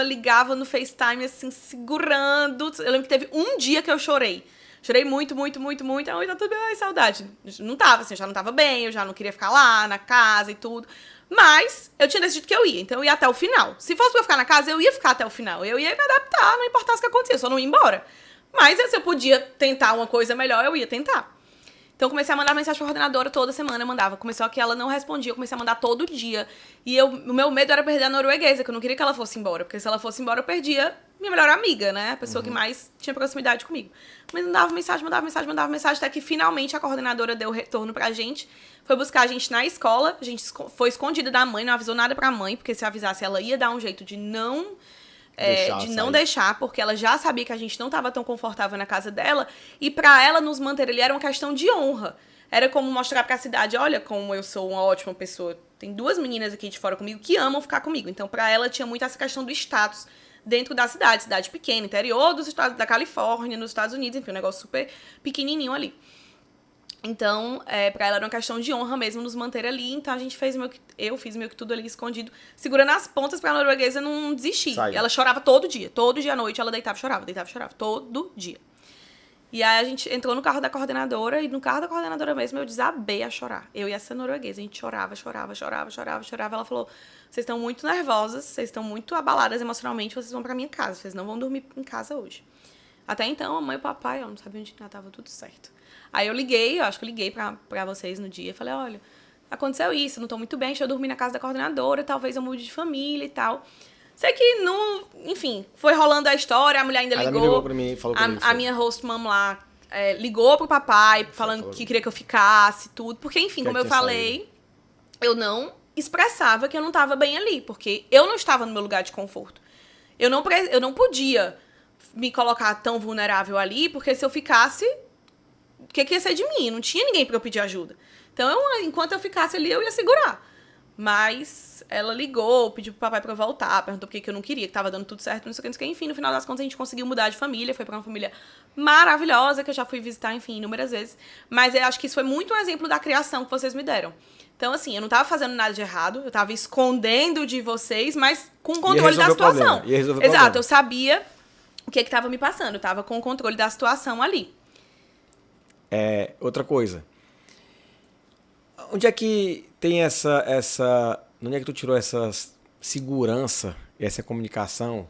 [SPEAKER 2] ligava no FaceTime, assim, segurando. Eu lembro que teve um dia que eu chorei. Chorei muito. Ai, tá tudo bem, ai, saudade. Não tava, assim, eu já não tava bem, eu já não queria ficar lá, na casa e tudo. Mas eu tinha decidido que eu ia, então eu ia até o final. Se fosse pra eu ficar na casa, eu ia ficar até o final. Eu ia me adaptar, não importasse o que acontecia, eu só não ia embora. Mas se eu podia tentar uma coisa melhor, eu ia tentar. Então eu comecei a mandar mensagem pra coordenadora toda semana, eu mandava. Começou que ela não respondia, eu comecei a mandar todo dia. E o meu medo era perder a norueguesa, que eu não queria que ela fosse embora. Porque se ela fosse embora, eu perdia minha melhor amiga, né? A pessoa que mais tinha proximidade comigo. Mas mandava mensagem, até que finalmente a coordenadora deu retorno pra gente. Foi buscar a gente na escola, a gente foi escondida da mãe, não avisou nada pra mãe, porque se avisasse ela ia dar um jeito de não deixar, porque ela já sabia que a gente não estava tão confortável na casa dela, e pra ela nos manter ali era uma questão de honra. Era como mostrar pra cidade, olha como eu sou uma ótima pessoa. Tem 2 meninas aqui de fora comigo que amam ficar comigo. Então pra ela tinha muito essa questão do status dentro da cidade pequena, interior dos estados da Califórnia, nos Estados Unidos, enfim, um negócio super pequenininho ali. Então, pra ela era uma questão de honra mesmo nos manter ali. Então, eu fiz meio que tudo ali escondido, segurando as pontas pra norueguesa não desistir. Ela chorava todo dia à noite ela deitava e chorava, todo dia. E aí a gente entrou no carro da coordenadora, e no carro da coordenadora mesmo eu desabei a chorar. Eu e essa norueguesa, a gente chorava. Ela falou, vocês estão muito nervosas, vocês estão muito abaladas emocionalmente, vocês vão pra minha casa, vocês não vão dormir em casa hoje. Até então, a mãe e o papai, eu não sabia onde tava tudo certo. Aí eu acho que eu liguei pra vocês no dia, falei, olha, aconteceu isso, não tô muito bem, deixa eu dormir na casa da coordenadora, talvez eu mude de família e tal. Sei que, enfim, foi rolando a história, a mulher ainda ligou.
[SPEAKER 1] Ela me ligou pra mim, falou comigo.
[SPEAKER 2] A minha host mom lá ligou pro papai, falando que queria que eu ficasse, tudo. Porque, enfim, como eu falei, eu não expressava que eu não tava bem ali, porque eu não estava no meu lugar de conforto. Eu não podia me colocar tão vulnerável ali, porque se eu ficasse, o que ia ser de mim? Não tinha ninguém pra eu pedir ajuda. Então, enquanto eu ficasse ali, eu ia segurar. Mas ela ligou, pediu pro papai pra eu voltar, perguntou por que eu não queria, que tava dando tudo certo, não sei o que. Enfim, no final das contas, a gente conseguiu mudar de família, foi pra uma família maravilhosa, que eu já fui visitar, enfim, inúmeras vezes. Mas eu acho que isso foi muito um exemplo da criação que vocês me deram. Então, assim, eu não tava fazendo nada de errado, eu tava escondendo de vocês, mas com o controle da situação. Exato, eu sabia o que tava me passando, eu tava com o controle da situação ali.
[SPEAKER 1] Outra coisa. Onde é que tem onde é que tu tirou essa segurança e essa comunicação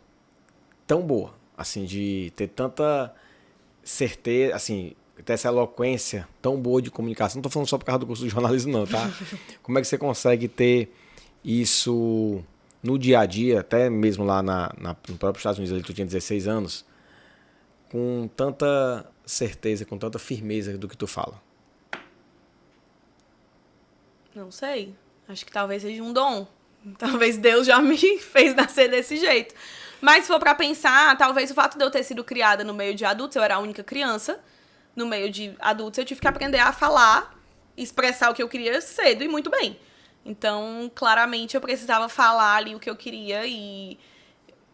[SPEAKER 1] tão boa? Assim, de ter tanta certeza, assim, ter essa eloquência tão boa de comunicação. Não tô falando só por causa do curso de jornalismo, não, tá? Como é que você consegue ter isso no dia a dia, até mesmo lá no próprio Estados Unidos, ali tu tinha 16 anos, com tanta certeza, com tanta firmeza do que tu fala?
[SPEAKER 2] Não sei. Acho que talvez seja um dom. Talvez Deus já me fez nascer desse jeito. Mas se for pra pensar, talvez o fato de eu ter sido criada no meio de adultos, eu era a única criança. No meio de adultos, eu tive que aprender a falar, expressar o que eu queria cedo e muito bem. Então, claramente, eu precisava falar ali o que eu queria e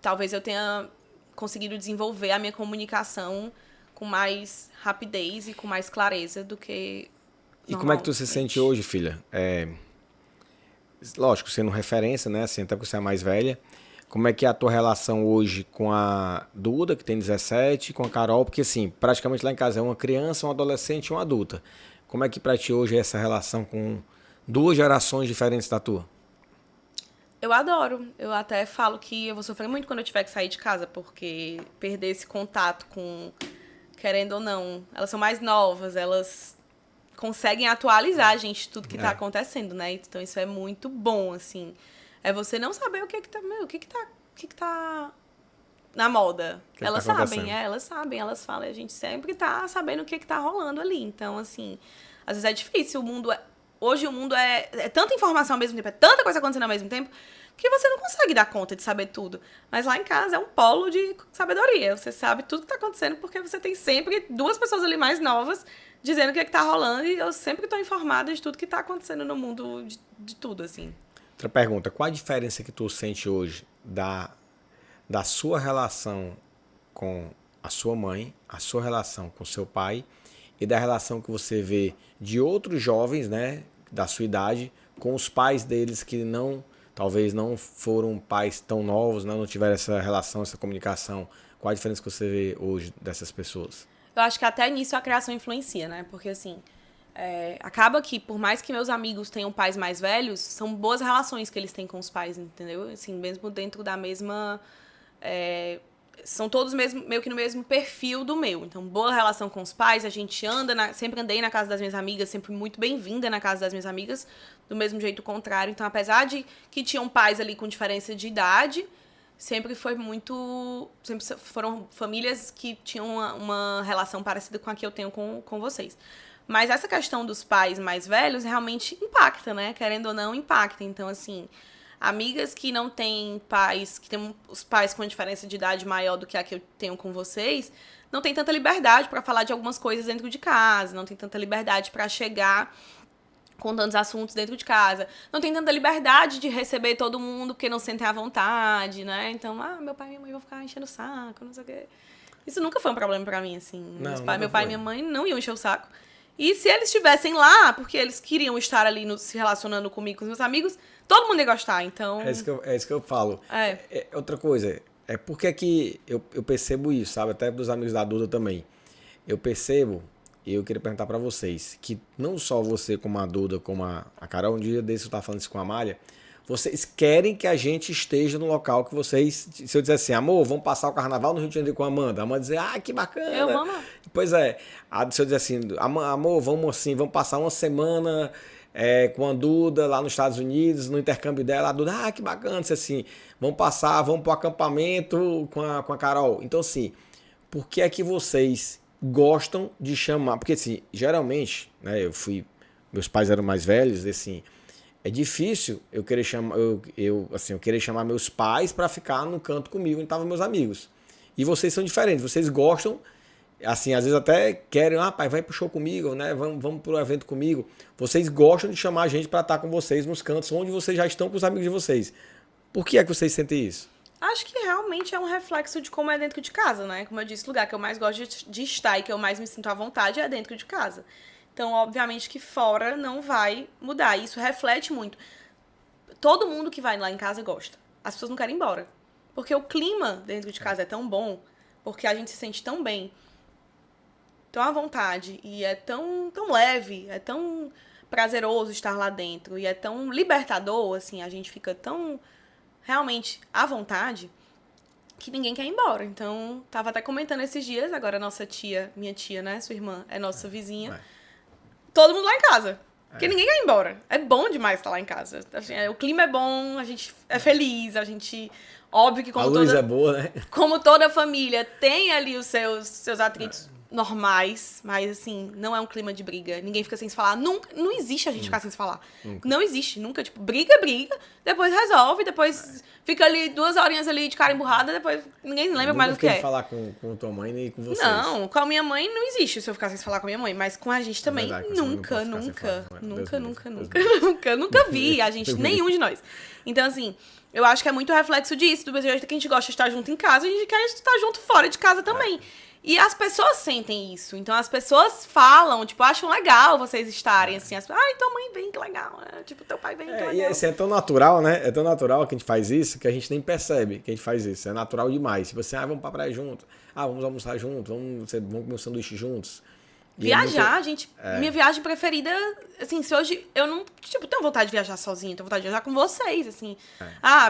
[SPEAKER 2] talvez eu tenha conseguido desenvolver a minha comunicação com mais rapidez e com mais clareza do que...
[SPEAKER 1] E como é que tu se sente hoje, filha? Lógico, sendo referência, né? Assim, até porque você é a mais velha. Como é que é a tua relação hoje com a Duda, que tem 17, e com a Carol? Porque, assim, praticamente lá em casa é uma criança, uma adolescente e uma adulta. Como é que pra ti hoje é essa relação com 2 gerações diferentes da tua?
[SPEAKER 2] Eu adoro. Eu até falo que eu vou sofrer muito quando eu tiver que sair de casa, porque perder esse contato com... Querendo ou não, elas são mais novas, elas... conseguem atualizar a gente tudo que tá acontecendo, né? Então isso é muito bom, assim. É você não saber o que tá na moda. Elas sabem, elas falam, a gente sempre tá sabendo o que tá rolando ali. Então, assim, Às vezes é difícil, hoje o mundo é tanta informação ao mesmo tempo, é tanta coisa acontecendo ao mesmo tempo, que você não consegue dar conta de saber tudo. Mas lá em casa é um polo de sabedoria. Você sabe tudo que tá acontecendo porque você tem sempre 2 pessoas ali mais novas dizendo o que tá rolando e eu sempre tô informada de tudo que tá acontecendo no mundo, de tudo, assim.
[SPEAKER 1] Outra pergunta, qual a diferença que tu sente hoje da sua relação com a sua mãe, a sua relação com seu pai e da relação que você vê de outros jovens, né, da sua idade, com os pais deles que talvez não foram pais tão novos, né, não tiveram essa relação, essa comunicação? Qual a diferença que você vê hoje dessas pessoas?
[SPEAKER 2] Eu acho que até nisso a criação influencia, né? Porque, assim, acaba que, por mais que meus amigos tenham pais mais velhos, são boas relações que eles têm com os pais, entendeu? Assim, mesmo dentro da mesma... são todos meio que no mesmo perfil do meu. Então, boa relação com os pais, a gente sempre andei na casa das minhas amigas, sempre muito bem-vinda na casa das minhas amigas, do mesmo jeito contrário. Então, apesar de que tinham pais ali com diferença de idade, sempre foram famílias que tinham uma relação parecida com a que eu tenho com vocês. Mas essa questão dos pais mais velhos realmente impacta, né? Querendo ou não, impacta. Então, assim... Amigas que não têm pais, que têm os pais com diferença de idade maior do que a que eu tenho com vocês, não tem tanta liberdade para falar de algumas coisas dentro de casa, não tem tanta liberdade para chegar com tantos assuntos dentro de casa, não tem tanta liberdade de receber todo mundo porque não sentem à vontade, né? Então, meu pai e minha mãe vão ficar enchendo o saco, não sei o quê. Isso nunca foi um problema para mim, assim. Meu pai e minha mãe não iam encher o saco. E se eles estivessem lá, porque eles queriam estar ali se relacionando comigo, com os meus amigos, todo mundo ia gostar, então...
[SPEAKER 1] É isso que eu falo. Outra coisa, porque que eu percebo isso, sabe? Até dos amigos da Duda também. Eu percebo, e eu queria perguntar pra vocês, que não só você como a Duda, como a Carol, um dia desse eu tava falando isso com a Amália, vocês querem que a gente esteja no local que vocês... Se eu disser assim, amor, vamos passar o carnaval no Rio de Janeiro com a Amanda. A Amanda dizer, que bacana.
[SPEAKER 2] Eu amo.
[SPEAKER 1] Pois é. Se eu dizer assim, amor, vamos passar uma semana com a Duda lá nos Estados Unidos, no intercâmbio dela. A Duda, que bacana. Disse assim, vamos pro acampamento com a Carol. Então, assim, por que é que vocês gostam de chamar? Porque, assim, geralmente, né, meus pais eram mais velhos, assim... É difícil eu querer chamar meus pais para ficar no canto comigo onde estavam meus amigos. E vocês são diferentes, vocês gostam, assim, às vezes até querem, pai, vai pro show comigo, né? Vamos pro evento comigo. Vocês gostam de chamar a gente para estar com vocês nos cantos onde vocês já estão com os amigos de vocês. Por que é que vocês sentem isso?
[SPEAKER 2] Acho que realmente é um reflexo de como é dentro de casa, né? Como eu disse, o lugar que eu mais gosto de estar e que eu mais me sinto à vontade é dentro de casa. Então, obviamente que fora não vai mudar. Isso reflete muito. Todo mundo que vai lá em casa gosta. As pessoas não querem ir embora. Porque o clima dentro de casa é tão bom, porque a gente se sente tão bem, tão à vontade, e é tão leve, é tão prazeroso estar lá dentro, e é tão libertador, assim, a gente fica tão realmente à vontade, que ninguém quer ir embora. Então, tava até comentando esses dias, agora minha tia, né, sua irmã, é nossa vizinha, todo mundo lá em casa. Porque ninguém quer ir embora. É bom demais estar lá em casa. Assim, o clima é bom, a gente é feliz, a gente... Óbvio que como
[SPEAKER 1] a luz é boa, né?
[SPEAKER 2] Como toda família tem ali os seus atritos normais, mas assim, não é um clima de briga. Ninguém fica sem se falar. Nunca, não existe a gente ficar sem se falar. Nunca. Não existe, nunca. Tipo, briga, depois resolve, depois fica ali 2 horinhas ali de cara emburrada, depois ninguém lembra mais do que é.
[SPEAKER 1] Não falar com tua mãe nem com vocês.
[SPEAKER 2] Não, com a minha mãe não existe se eu ficar sem falar com a minha mãe, mas com a gente também, nunca vi a gente, nenhum de nós. Então, assim, eu acho que é muito reflexo disso, do mesmo jeito que a gente gosta de estar junto em casa, a gente quer estar junto fora de casa também. E as pessoas sentem isso. Então, as pessoas falam, tipo, acham legal vocês estarem assim. Tua mãe vem, que legal. Tipo, teu pai vem, que legal.
[SPEAKER 1] E assim, é tão natural, né? É tão natural que a gente faz isso que a gente nem percebe que a gente faz isso. É natural demais. Tipo assim, vamos pra praia junto. Vamos almoçar junto. Vamos comer um sanduíche juntos.
[SPEAKER 2] Viajar, gente. Minha viagem preferida, assim, se hoje eu não, tipo, tenho vontade de viajar sozinha, tenho vontade de viajar com vocês, assim.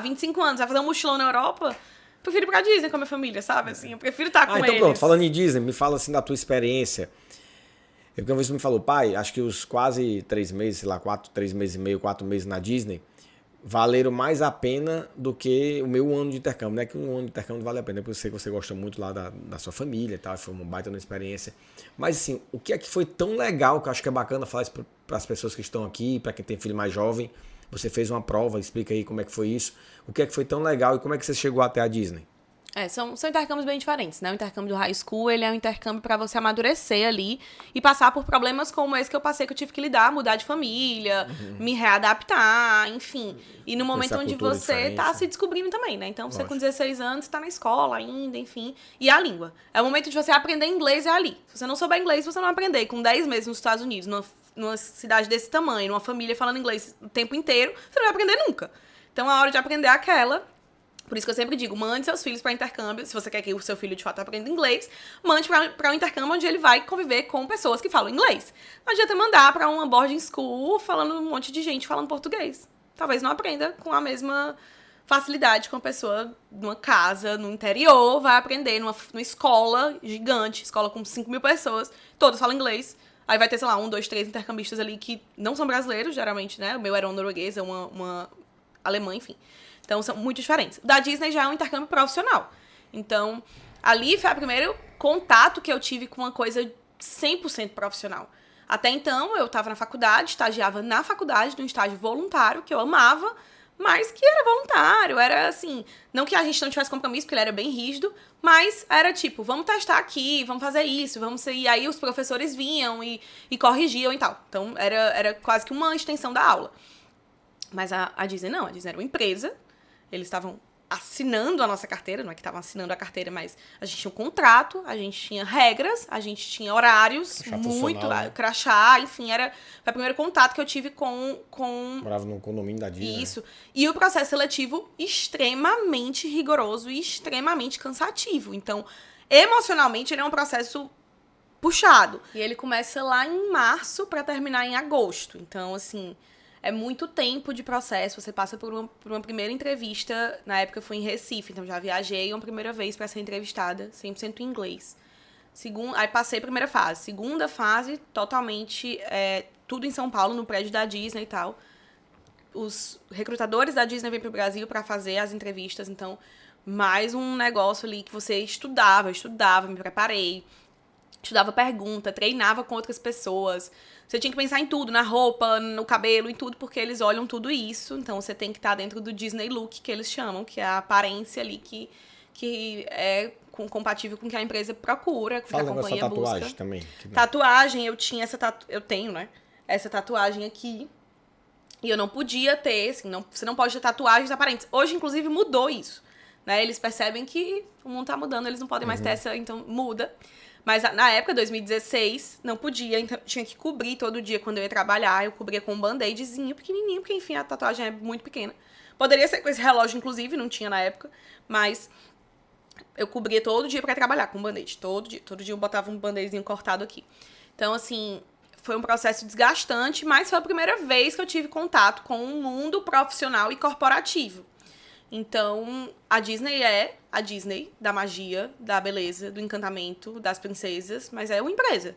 [SPEAKER 2] 25 anos, vai fazer um mochilão na Europa. Prefiro ir pra Disney com a minha família, sabe? Assim, eu prefiro estar com eles.
[SPEAKER 1] Então pronto, falando em Disney, me fala assim da tua experiência. Porque uma vez você me falou, pai, acho que os quase 3 meses, sei lá, 3 meses e meio, 4 meses na Disney, valeram mais a pena do que o meu ano de intercâmbio. Não é que um ano de intercâmbio vale a pena, porque eu sei que você gosta muito lá da sua família e tal, foi uma baita experiência. Mas assim, o que é que foi tão legal, que eu acho que é bacana falar isso para as pessoas que estão aqui, para quem tem filho mais jovem, você fez uma prova, explica aí como é que foi isso, o que é que foi tão legal e como é que você chegou até a Disney?
[SPEAKER 2] São intercâmbios bem diferentes, né? O intercâmbio do high school, ele é um intercâmbio para você amadurecer ali e passar por problemas como esse que eu passei, que eu tive que lidar, mudar de família, me readaptar, enfim. E no momento onde você tá se descobrindo também, né? Então, você com 16 anos, tá na escola ainda, enfim. E a língua. É o momento de você aprender inglês, é ali. Se você não souber inglês, você não aprender. Com 10 meses nos Estados Unidos, numa cidade desse tamanho, numa família falando inglês o tempo inteiro, você não vai aprender nunca. Então, a hora de aprender é aquela. Por isso que eu sempre digo, mande seus filhos para intercâmbio. Se você quer que o seu filho, de fato, aprenda inglês, mande para um intercâmbio onde ele vai conviver com pessoas que falam inglês. Não adianta mandar para uma boarding school falando um monte de gente falando português. Talvez não aprenda com a mesma facilidade que uma pessoa numa casa, no interior, vai aprender numa escola gigante, escola com 5 mil pessoas, todos falam inglês. Aí vai ter, sei lá, 1, 2, 3 intercambistas ali que não são brasileiros, geralmente, né? O meu era uma norueguesa, uma alemã, enfim. Então, são muito diferentes. O da Disney já é um intercâmbio profissional. Então, ali foi o primeiro contato que eu tive com uma coisa 100% profissional. Até então, eu estava na faculdade, estagiava na faculdade, num estágio voluntário, que eu amava, mas que era voluntário, era assim, não que a gente não tivesse compromisso, porque ele era bem rígido, mas era tipo, vamos testar aqui, vamos fazer isso, vamos... E aí os professores vinham e corrigiam e tal. Então, era quase que uma extensão da aula. Mas a Disney não, a Disney era uma empresa. Eles estavam assinando a nossa carteira, não é que estavam assinando a carteira, mas a gente tinha um contrato, a gente tinha regras, a gente tinha horários, muito, crachá, enfim, foi o primeiro contato que eu tive com...
[SPEAKER 1] Morava num condomínio da Disney.
[SPEAKER 2] Isso. E o processo seletivo extremamente rigoroso e extremamente cansativo. Então, emocionalmente, ele é um processo puxado. E ele começa lá em março para terminar em agosto. Então, assim... É muito tempo de processo, você passa por uma primeira entrevista, na época eu fui em Recife, então já viajei uma primeira vez para ser entrevistada, 100% em inglês. Aí passei a primeira fase. Segunda fase, totalmente, tudo em São Paulo, no prédio da Disney e tal. Os recrutadores da Disney vêm pro Brasil para fazer as entrevistas, então mais um negócio ali que você estudava, me preparei. Estudava pergunta, treinava com outras pessoas. Você tinha que pensar em tudo, na roupa, no cabelo, em tudo, porque eles olham tudo isso. Então, você tem que estar dentro do Disney Look, que eles chamam, que é a aparência ali que é compatível com o que a empresa procura, com o que a companhia busca.
[SPEAKER 1] Tatuagem também.
[SPEAKER 2] Tatuagem, eu tenho, né? Essa tatuagem aqui. E eu não podia ter, assim, você não pode ter tatuagens aparentes. Hoje, inclusive, mudou isso, né? Eles percebem que o mundo tá mudando, eles não podem mais ter essa, então muda. Mas na época, 2016, não podia, então tinha que cobrir todo dia quando eu ia trabalhar. Eu cobria com um band-aidzinho pequenininho, porque, enfim, a tatuagem é muito pequena. Poderia ser com esse relógio, inclusive, não tinha na época, mas eu cobria todo dia pra trabalhar com um band-aid. Todo dia eu botava um band-aidzinho cortado aqui. Então, assim, foi um processo desgastante, mas foi a primeira vez que eu tive contato com um mundo profissional e corporativo. Então, a Disney é a Disney da magia, da beleza, do encantamento, das princesas, mas é uma empresa.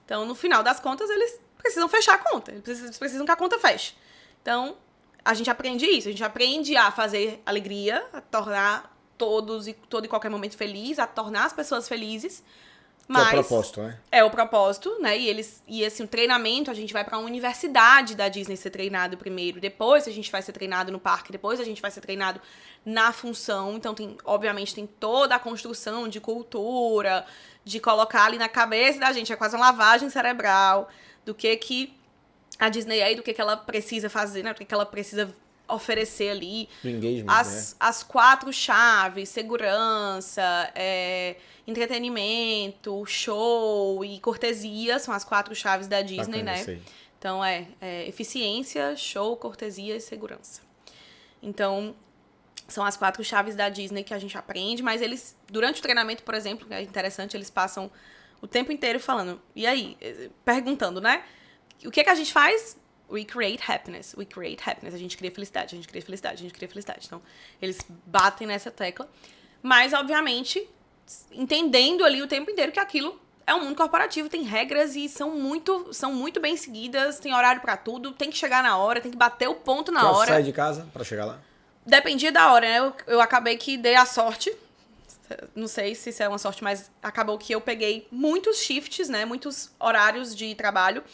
[SPEAKER 2] Então, no final das contas, eles precisam fechar a conta. Eles precisam que a conta feche. Então, a gente aprende isso. A gente aprende a fazer alegria, a tornar todo e qualquer momento feliz, a tornar as pessoas felizes. Mas
[SPEAKER 1] é o propósito, né?
[SPEAKER 2] É o propósito, né? E assim, o treinamento, a gente vai pra uma universidade da Disney ser treinado primeiro, depois a gente vai ser treinado no parque, depois a gente vai ser treinado na função. Então, obviamente, tem toda a construção de cultura, de colocar ali na cabeça da gente, é quase uma lavagem cerebral do que a Disney é e do que ela precisa fazer, né? Do que ela precisa oferecer ali.
[SPEAKER 1] Do engagement,
[SPEAKER 2] as 4 chaves: segurança, entretenimento, show e cortesia, são as 4 chaves da Disney,
[SPEAKER 1] bacana,
[SPEAKER 2] né?
[SPEAKER 1] Sei.
[SPEAKER 2] Então, eficiência, show, cortesia e segurança. Então, são as 4 chaves da Disney que a gente aprende, mas eles, durante o treinamento, por exemplo, que é interessante, eles passam o tempo inteiro falando, e aí? Perguntando, né? O que a gente faz? We create happiness. We create happiness. A gente cria felicidade, a gente cria felicidade, a gente cria felicidade. Então, eles batem nessa tecla. Mas, obviamente, entendendo ali o tempo inteiro que aquilo é um mundo corporativo, tem regras e são muito bem seguidas, tem horário pra tudo, tem que chegar na hora, tem que bater o ponto na hora.
[SPEAKER 1] Você sai de casa pra chegar lá?
[SPEAKER 2] Dependia da hora, né? Eu acabei que dei a sorte, não sei se isso é uma sorte, mas acabou que eu peguei muitos shifts, né? Muitos horários de trabalho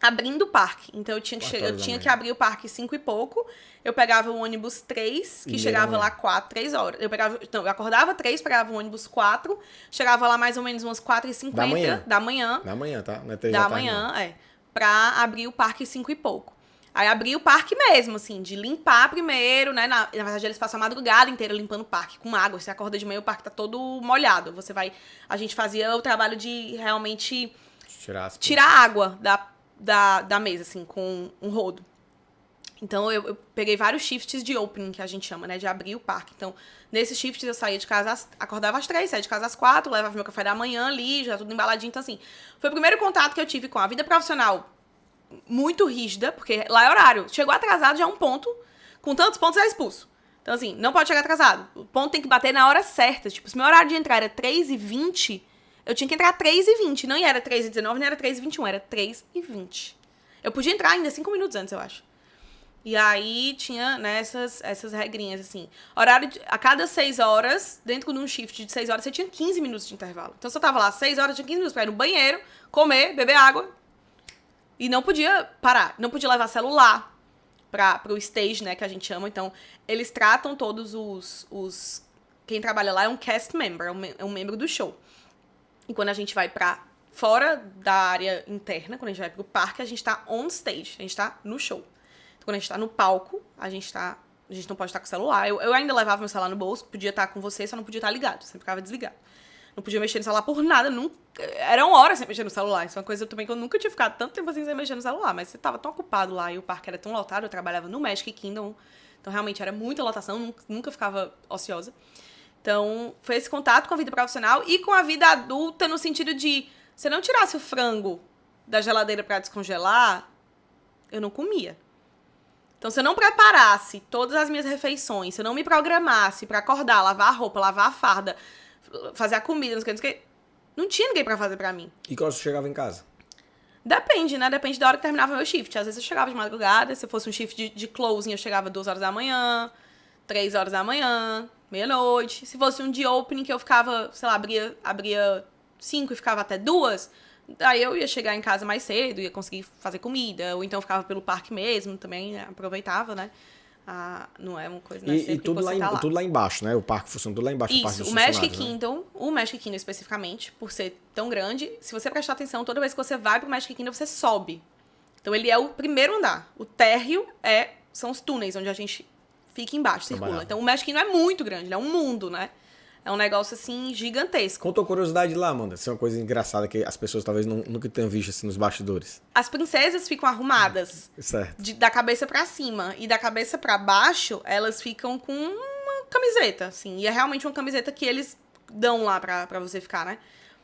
[SPEAKER 2] abrindo o parque. Então eu tinha que abrir o parque 5 e pouco. Eu pegava o ônibus 3, que chegava lá 3 horas. Eu acordava 3, pegava o ônibus 4, chegava lá mais ou menos umas 4h50 da manhã.
[SPEAKER 1] Da manhã, tá? Não é 3
[SPEAKER 2] da manhã, pra abrir o parque 5 e pouco. Aí abri o parque mesmo, assim, de limpar primeiro, né? Na verdade, eles passam a madrugada inteira limpando o parque com água. Você acorda de manhã, o parque tá todo molhado. A gente fazia o trabalho de realmente tirar a água da mesa, assim, com um rodo. Então, eu peguei vários shifts de opening, que a gente chama, né? De abrir o parque. Então, nesses shifts, eu saía de casa, acordava às 3, saía de casa às 4, levava meu café da manhã ali, já tudo embaladinho. Então, assim, foi o primeiro contato que eu tive com a vida profissional muito rígida, porque lá é horário. Chegou atrasado, já é um ponto. Com tantos pontos, é expulso. Então, assim, não pode chegar atrasado. O ponto tem que bater na hora certa. Tipo, se meu horário de entrar era 3h20, eu tinha que entrar 3h20. Não era 3h19, nem era 3h21, era 3h20. Eu podia entrar ainda 5 minutos antes, eu acho. E aí tinha, né, essas regrinhas, assim. Horário a cada 6 horas, dentro de um shift de 6 horas, você tinha 15 minutos de intervalo. Então, se eu tava lá 6 horas, eu tinha 15 minutos pra ir no banheiro, comer, beber água. E não podia parar. Não podia levar celular pro stage, né, que a gente chama. Então, eles tratam todos os... Quem trabalha lá é um cast member, é um membro do show. E quando a gente vai pra fora da área interna, quando a gente vai pro parque, a gente tá on stage, a gente tá no show. Então, quando a gente tá no palco, a gente não pode estar com o celular. Eu ainda levava meu celular no bolso, podia estar com você, só não podia estar ligado, sempre ficava desligado. Não podia mexer no celular por nada, nunca. Eram horas sem mexer no celular. Isso é uma coisa também que eu nunca tinha ficado tanto tempo assim sem mexer no celular, mas você tava tão ocupado lá e o parque era tão lotado, eu trabalhava no Magic Kingdom, então realmente era muita lotação, nunca ficava ociosa. Então, foi esse contato com a vida profissional e com a vida adulta, no sentido de, se eu não tirasse o frango da geladeira pra descongelar, eu não comia. Então, se eu não preparasse todas as minhas refeições, se eu não me programasse pra acordar, lavar a roupa, lavar a farda, fazer a comida, não tinha ninguém pra fazer pra mim.
[SPEAKER 1] E quando você chegava em casa?
[SPEAKER 2] Depende, né? Depende da hora que terminava meu shift. Às vezes eu chegava de madrugada, se fosse um shift de closing, eu chegava 2 horas da manhã, 3 horas da manhã, meia-noite. Se fosse um de opening que eu ficava, sei lá, abria 5 e ficava até 2, aí eu ia chegar em casa mais cedo, ia conseguir fazer comida, ou então eu ficava pelo parque mesmo, também aproveitava, né? Não é uma coisa... Não é
[SPEAKER 1] e tudo, tudo lá embaixo, né? O parque funciona tudo lá embaixo.
[SPEAKER 2] Isso, o Magic Kingdom, o Magic Kingdom especificamente, por ser tão grande, se você prestar atenção, toda vez que você vai pro Magic Kingdom, você sobe. Então ele é o primeiro andar. O térreo são os túneis, onde a gente fica embaixo, circula. Então o Magic Kingdom é muito grande, é um mundo, né? É um negócio, assim, gigantesco.
[SPEAKER 1] Conta a curiosidade lá, Amanda. Isso é uma coisa engraçada que as pessoas talvez nunca tenham visto assim nos bastidores.
[SPEAKER 2] As princesas ficam arrumadas da cabeça pra cima. E da cabeça pra baixo, elas ficam com uma camiseta, assim. E é realmente uma camiseta que eles dão lá pra você ficar, né?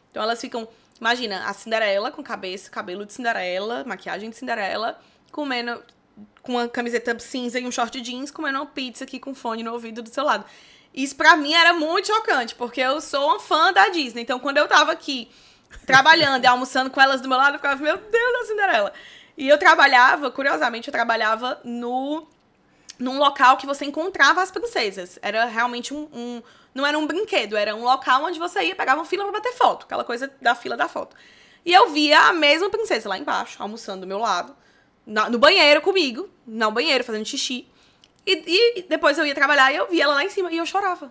[SPEAKER 2] Então elas ficam... Imagina, a Cinderela com cabelo de Cinderela, maquiagem de Cinderela, comendo com uma camiseta cinza e um short jeans, comendo uma pizza aqui com fone no ouvido do seu lado. Isso pra mim era muito chocante, porque eu sou uma fã da Disney. Então, quando eu tava aqui trabalhando e almoçando com elas do meu lado, eu ficava, meu Deus, a Cinderela. E eu trabalhava, curiosamente, num local que você encontrava as princesas. Era realmente não era um brinquedo, era um local onde você ia, pegava uma fila pra bater foto. Aquela coisa da fila da foto. E eu via a mesma princesa lá embaixo, almoçando do meu lado, no banheiro comigo, no banheiro, fazendo xixi. E depois eu ia trabalhar e eu via ela lá em cima e eu chorava.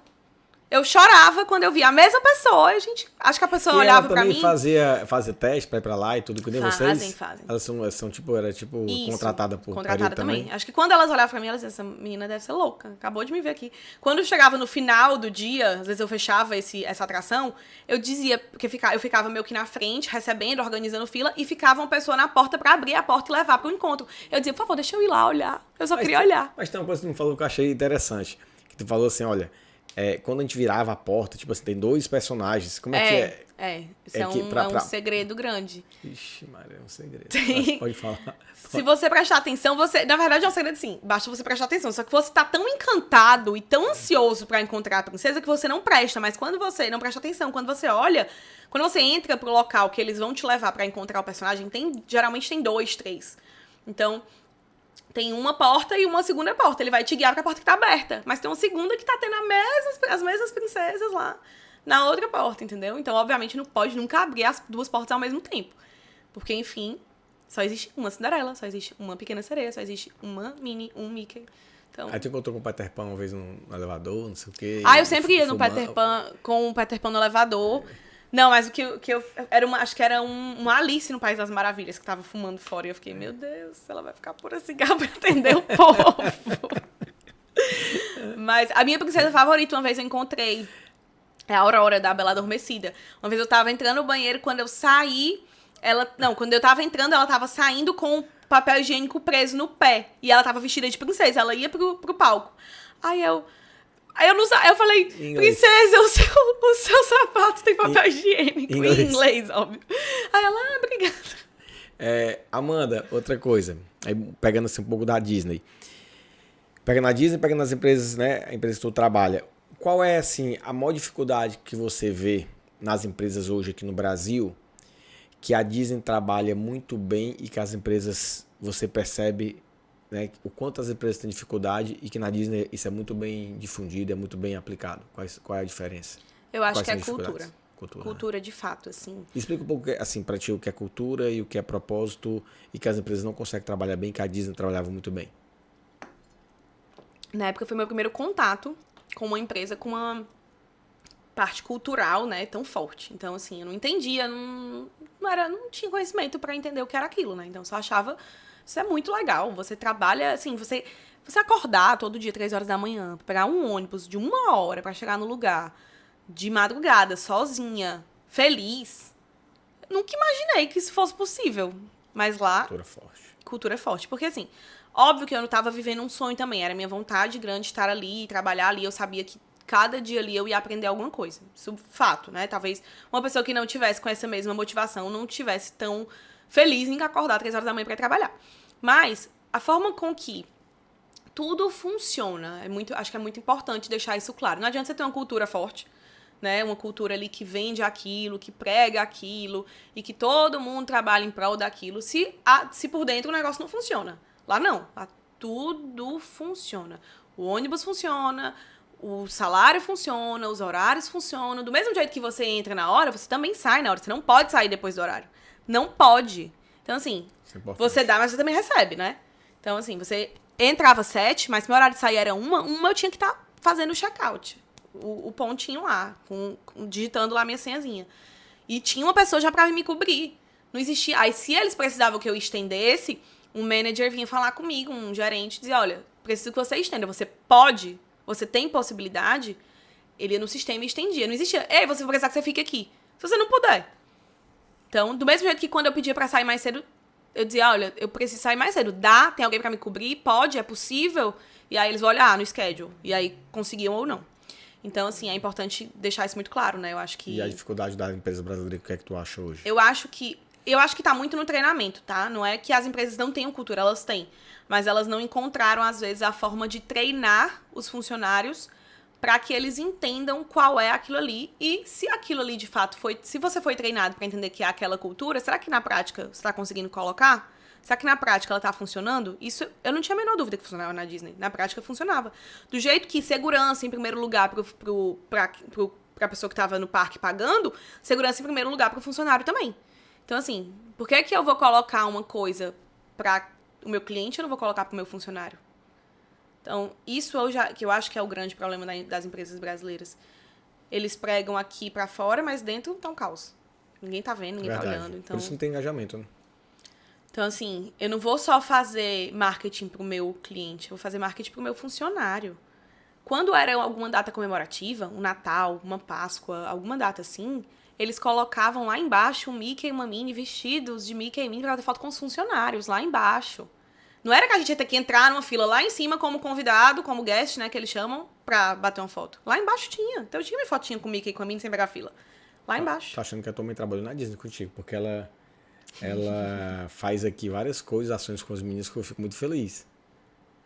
[SPEAKER 2] Eu chorava quando eu via a mesma pessoa. E acho que a pessoa olhava pra mim.
[SPEAKER 1] Ela também fazia teste pra ir pra lá e tudo, que nem vocês?
[SPEAKER 2] Fazem.
[SPEAKER 1] Elas são tipo,
[SPEAKER 2] Isso,
[SPEAKER 1] contratada por
[SPEAKER 2] contratada também. Acho que quando elas olhavam pra mim, elas diziam, essa menina deve ser louca. Acabou de me ver aqui. Quando chegava no final do dia, às vezes eu fechava essa atração, eu dizia, porque eu ficava meio que na frente, recebendo, organizando fila, e ficava uma pessoa na porta pra abrir a porta e levar pro encontro. Eu dizia, por favor, deixa eu ir lá olhar. Eu só queria olhar.
[SPEAKER 1] Mas tem uma coisa que tu me falou que eu achei interessante. Que tu falou assim, olha... quando a gente virava a porta, tipo assim, tem 2 personagens, como é que é?
[SPEAKER 2] Isso é um segredo grande.
[SPEAKER 1] Ixi, Maria, é um segredo.
[SPEAKER 2] Tem.
[SPEAKER 1] Pode falar.
[SPEAKER 2] Se você prestar atenção, na verdade é um segredo sim, basta você prestar atenção, só que você tá tão encantado e tão ansioso pra encontrar a princesa que você não presta, mas quando você não presta atenção, quando você olha, quando você entra pro local que eles vão te levar pra encontrar o personagem, geralmente tem 2, 3. Então, tem uma porta e uma segunda porta, ele vai te guiar pra porta que tá aberta, mas tem uma segunda que tá tendo as mesmas princesas lá na outra porta, entendeu? Então, obviamente, não pode nunca abrir as 2 portas ao mesmo tempo, porque, enfim... Só existe uma Cinderela, só existe uma Pequena Sereia, só existe uma Minnie, um Mickey. Então...
[SPEAKER 1] Aí tu encontrou com o Peter Pan uma vez no elevador, não sei o quê.
[SPEAKER 2] Eu sempre ia no Peter Pan, com o Peter Pan no elevador. Não, mas o que eu... acho que era uma Alice no País das Maravilhas que tava fumando fora. E eu fiquei, meu Deus, ela vai ficar pura cigarro pra atender o povo. Mas a minha princesa favorita, uma vez eu encontrei, é a Aurora, da Bela Adormecida. Uma vez eu tava entrando no banheiro, quando eu saí... quando eu tava entrando, ela tava saindo com o papel higiênico preso no pé. E ela tava vestida de princesa, ela ia pro palco. Aí eu falei, princesa, o seu sapato tem papel higiênico. Em inglês, óbvio. Aí ela, obrigada.
[SPEAKER 1] Amanda, outra coisa. Aí, pegando assim um pouco da Disney. Pegando a Disney, pegando as empresas, né? A empresa que tu trabalha. Qual é, assim, a maior dificuldade que você vê nas empresas hoje aqui no Brasil, que a Disney trabalha muito bem e que as empresas, você percebe, né, o quanto as empresas têm dificuldade e que na Disney isso é muito bem difundido, é muito bem aplicado? Qual é a diferença?
[SPEAKER 2] Eu acho
[SPEAKER 1] Quais
[SPEAKER 2] que é
[SPEAKER 1] são as
[SPEAKER 2] cultura.
[SPEAKER 1] Cultura,
[SPEAKER 2] Cultura, de fato, assim.
[SPEAKER 1] Explica um pouco, assim, pra ti o que é cultura e o que é propósito e que as empresas não conseguem trabalhar bem, que a Disney trabalhava muito bem.
[SPEAKER 2] Na época foi meu primeiro contato com uma empresa com uma parte cultural, né, tão forte. Então, assim, eu não entendia, não tinha conhecimento pra entender o que era aquilo, né? Então, eu só achava, isso é muito legal. Você trabalha, assim, você acordar todo dia, 3 horas da manhã, pegar um ônibus de 1 hora pra chegar no lugar, de madrugada, sozinha, feliz. Nunca imaginei que isso fosse possível. Mas lá...
[SPEAKER 1] Cultura forte.
[SPEAKER 2] Cultura forte. Porque, assim, óbvio que eu não tava vivendo um sonho também. Era minha vontade grande estar ali, trabalhar ali. Eu sabia que cada dia ali eu ia aprender alguma coisa. Isso é fato, né? Talvez uma pessoa que não tivesse com essa mesma motivação não tivesse tão feliz em acordar 3 horas da manhã pra ir trabalhar. Mas a forma com que tudo funciona, acho que é muito importante deixar isso claro. Não adianta você ter uma cultura forte, né? Uma cultura ali que vende aquilo, que prega aquilo e que todo mundo trabalha em prol daquilo, se por dentro o negócio não funciona. Lá não. Lá tudo funciona. O ônibus funciona, o salário funciona, os horários funcionam. Do mesmo jeito que você entra na hora, você também sai na hora. Você não pode sair depois do horário. Não pode. Então, assim, você dá, mas você também recebe, né? Então, assim, você entrava 7, mas se meu horário de sair era 1 eu tinha que estar fazendo o check-out. O pontinho lá, digitando lá a minha senhazinha. E tinha uma pessoa já pra me cobrir. Não existia. Aí, se eles precisavam que eu estendesse, um manager vinha falar comigo, um gerente, dizia, olha, preciso que você estenda. Você pode? Você tem possibilidade? Ele ia no sistema e estendia. Não existia, ei, você vai precisar que você fique aqui. Se você não puder. Então, do mesmo jeito que quando eu pedia pra sair mais cedo, eu dizia, olha, eu preciso sair mais cedo. Dá? Tem alguém pra me cobrir? Pode? É possível? E aí eles vão olhar no schedule. E aí conseguiam ou não. Então, assim, é importante deixar isso muito claro, né? Eu acho que...
[SPEAKER 1] E a dificuldade da empresa brasileira, o que é que tu acha hoje?
[SPEAKER 2] Eu acho que tá muito no treinamento, tá? Não é que as empresas não tenham cultura, elas têm. Mas elas não encontraram, às vezes, a forma de treinar os funcionários para que eles entendam qual é aquilo ali. E se aquilo ali, de fato, se você foi treinado para entender que é aquela cultura, será que na prática você está conseguindo colocar? Será que na prática ela tá funcionando? Isso eu não tinha a menor dúvida que funcionava na Disney. Na prática funcionava. Do jeito que segurança, em primeiro lugar, pra pessoa que tava no parque pagando, segurança em primeiro lugar pro funcionário também. Então, assim, por que eu vou colocar uma coisa para o meu cliente e eu não vou colocar pro meu funcionário? Então, isso que eu acho que é o grande problema das empresas brasileiras. Eles pregam aqui pra fora, mas dentro tá um caos. Ninguém tá vendo, ninguém tá olhando. Então...
[SPEAKER 1] Por isso não tem engajamento, né?
[SPEAKER 2] Então, assim, eu não vou só fazer marketing pro meu cliente, eu vou fazer marketing pro meu funcionário. Quando era alguma data comemorativa, um Natal, uma Páscoa, alguma data assim, eles colocavam lá embaixo um Mickey e uma Minnie vestidos de Mickey e Minnie pra ter foto com os funcionários, lá embaixo. Não era que a gente ia ter que entrar numa fila lá em cima como convidado, como guest, né, que eles chamam, pra bater uma foto. Lá embaixo tinha. Então eu tinha minha fotinha com o Mickey e com a Minnie sem pegar fila. Lá embaixo.
[SPEAKER 1] Tô achando que a tua mãe trabalhou na Disney contigo, porque ela faz aqui várias coisas, ações com os meninos que eu fico muito feliz.